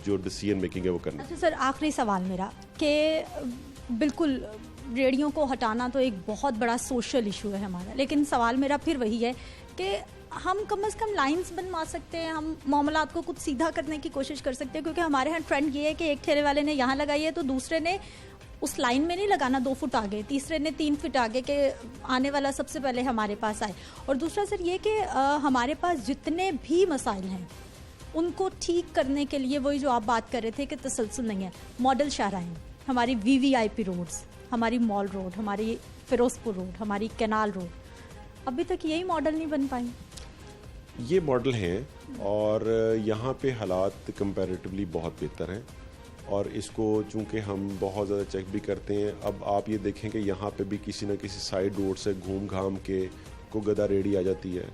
जो डिसीजन मेकिंग है वो करना।
अच्छा सर, आखिरी सवाल मेरा कि बिल्कुल रेडियो को हटाना तो एक बहुत बड़ा सोशल इशू है हमारा, लेकिन सवाल मेरा फिर वही है कि हम कम से कम लाइंस बनवा सकते हैं, हम मामलात को कुछ सीधा करने की कोशिश कर सकते हैं, क्योंकि हमारे यहाँ ट्रेंड ये है कि एक ठेले वाले ने यहाँ लगाई है तो दूसरे ने उस लाइन में नहीं लगाना 2 फुट आगे, तीसरे ने 3 फुट आगे के आने वाला सबसे पहले हमारे पास आए। और दूसरा सर ये कि हमारे पास जितने भी मसाइल हैं उनको ठीक करने के लिए वही जो आप बात कर रहे थे कि तसलसल नहीं है, मॉडल शाहराइन, हमारी VVIP रोड्स, हमारी मॉल रोड, हमारी फिरोजपुर रोड, हमारी कैनाल रोड, अभी तक यही मॉडल नहीं बन पाई।
ये मॉडल हैं और यहाँ पे हालात कंपैरेटिवली बहुत बेहतर हैं, और इसको चूँकि हम बहुत ज़्यादा चेक भी करते हैं। अब आप ये देखें कि यहाँ पे भी किसी न किसी साइड रोड से घूम घाम के कोई गदा रेडी आ जाती है,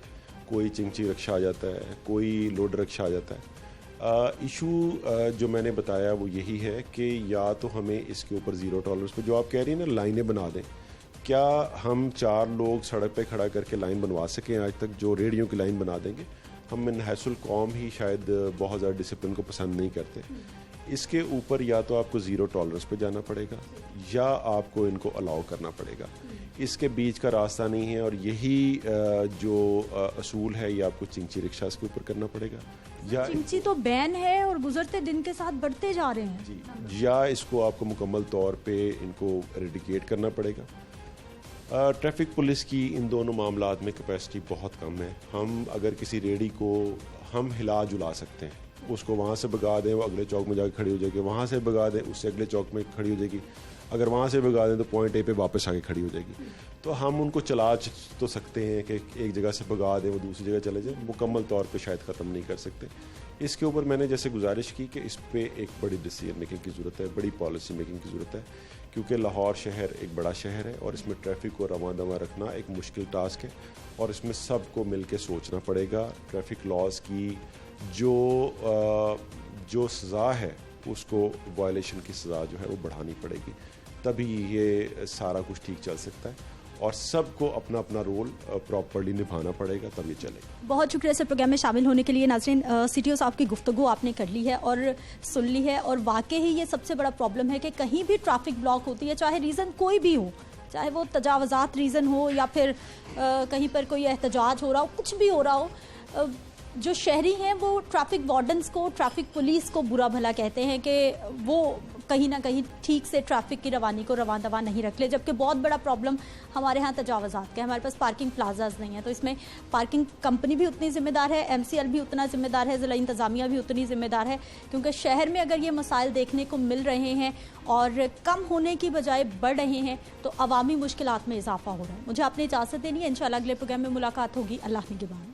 कोई चिंची रिक्शा आ जाता है, कोई लोड रिक्शा आ जाता है। इशू जो मैंने बताया वो यही है कि या तो हमें इसके ऊपर ज़ीरो टॉलरेंस पे, जो आप कह रही हैं ना, लाइनें बना दें। क्या हम 4 लोग सड़क पे खड़ा करके लाइन बनवा सकें आज तक जो रेडियो की लाइन बना देंगे? हम मिनहसुल कौम ही शायद बहुत ज़्यादा डिसिप्लिन को पसंद नहीं करते। इसके ऊपर या तो आपको ज़ीरो टॉलरेंस पे जाना पड़ेगा या आपको इनको अलाउ करना पड़ेगा। इसके बीच का रास्ता नहीं है और यही जो असूल है ये आपको चिंची रिक्शा के ऊपर करना पड़ेगा या
चिंची तो बैन है और गुजरते दिन के साथ बढ़ते जा रहे हैं
या इसको आपको मुकम्मल तौर पे इनको एरेडिकेट करना पड़ेगा। ट्रैफिक पुलिस की इन दोनों मामलात में कैपेसिटी बहुत कम है। हम अगर किसी रेडी को हम हिला जुला सकते हैं, उसको वहाँ से भगा दें वो अगले चौक में जाकर खड़ी हो जाएगी, वहाँ से भगा दें उससे अगले चौक में खड़ी हो जाएगी, अगर वहाँ से भगा दें तो पॉइंट ए पे वापस आके खड़ी हो जाएगी। तो हम उनको चला तो सकते हैं कि एक जगह से भगा दें वो दूसरी जगह चले जाए, मुकम्मल तौर पे शायद ख़त्म नहीं कर सकते। इसके ऊपर मैंने जैसे गुजारिश की कि इस पर एक बड़ी डिसीजन मेकिंग की ज़रूरत है, बड़ी पॉलिसी मेकिंग की ज़रूरत है, क्योंकि लाहौर शहर एक बड़ा शहर है और इसमें ट्रैफिक को रवां दवा रखना एक मुश्किल टास्क है और इसमें सबको मिल के सोचना पड़ेगा। ट्रैफिक लॉज की जो सज़ा है उसको वायलेशन की सज़ा जो है वो बढ़ानी पड़ेगी, तभी ये सारा कुछ ठीक चल सकता है और सबको अपना अपना रोल प्रॉपर्ली निभाना पड़ेगा, तब ये चलेगा।
बहुत शुक्रिया सर प्रोग्राम में शामिल होने के लिए। नाज़रीन, सीटीओ साहब की गुफ्तगू आपने कर ली है और सुन ली है और वाकई ही ये सबसे बड़ा प्रॉब्लम है कि कहीं भी ट्रैफिक ब्लॉक होती है, चाहे रीज़न कोई भी हो, चाहे वो तजावज़ात रीज़न हो या फिर कहीं पर कोई एहतजाज हो रहा हो, कुछ भी हो रहा हो, जो शहरी हैं वो ट्रैफिक वार्डन्स को, ट्रैफिक पुलिस को बुरा भला कहते हैं कि वो कहीं ना कहीं ठीक से ट्रैफिक की रवानी को रवां दवा नहीं रख ले, जबकि बहुत बड़ा प्रॉब्लम हमारे यहाँ तजावज़ात का है। हमारे पास पार्किंग प्लाजाज नहीं है, तो इसमें पार्किंग कंपनी भी उतनी ज़िम्मेदार है, MCL भी उतना ज़िम्मेदार है, ज़िला इंतज़ामिया भी उतनी ज़िम्मेदार है, क्योंकि शहर में अगर ये मसाइल देखने को मिल रहे हैं और कम होने की बजाय बढ़ रहे हैं तो अवामी मुश्किलात में इजाफा हो रहा है। मुझे आपने इजाज़त देनी है, इंशाल्लाह अगले प्रोग्राम में मुलाकात होगी। अल्लाह निगहबान।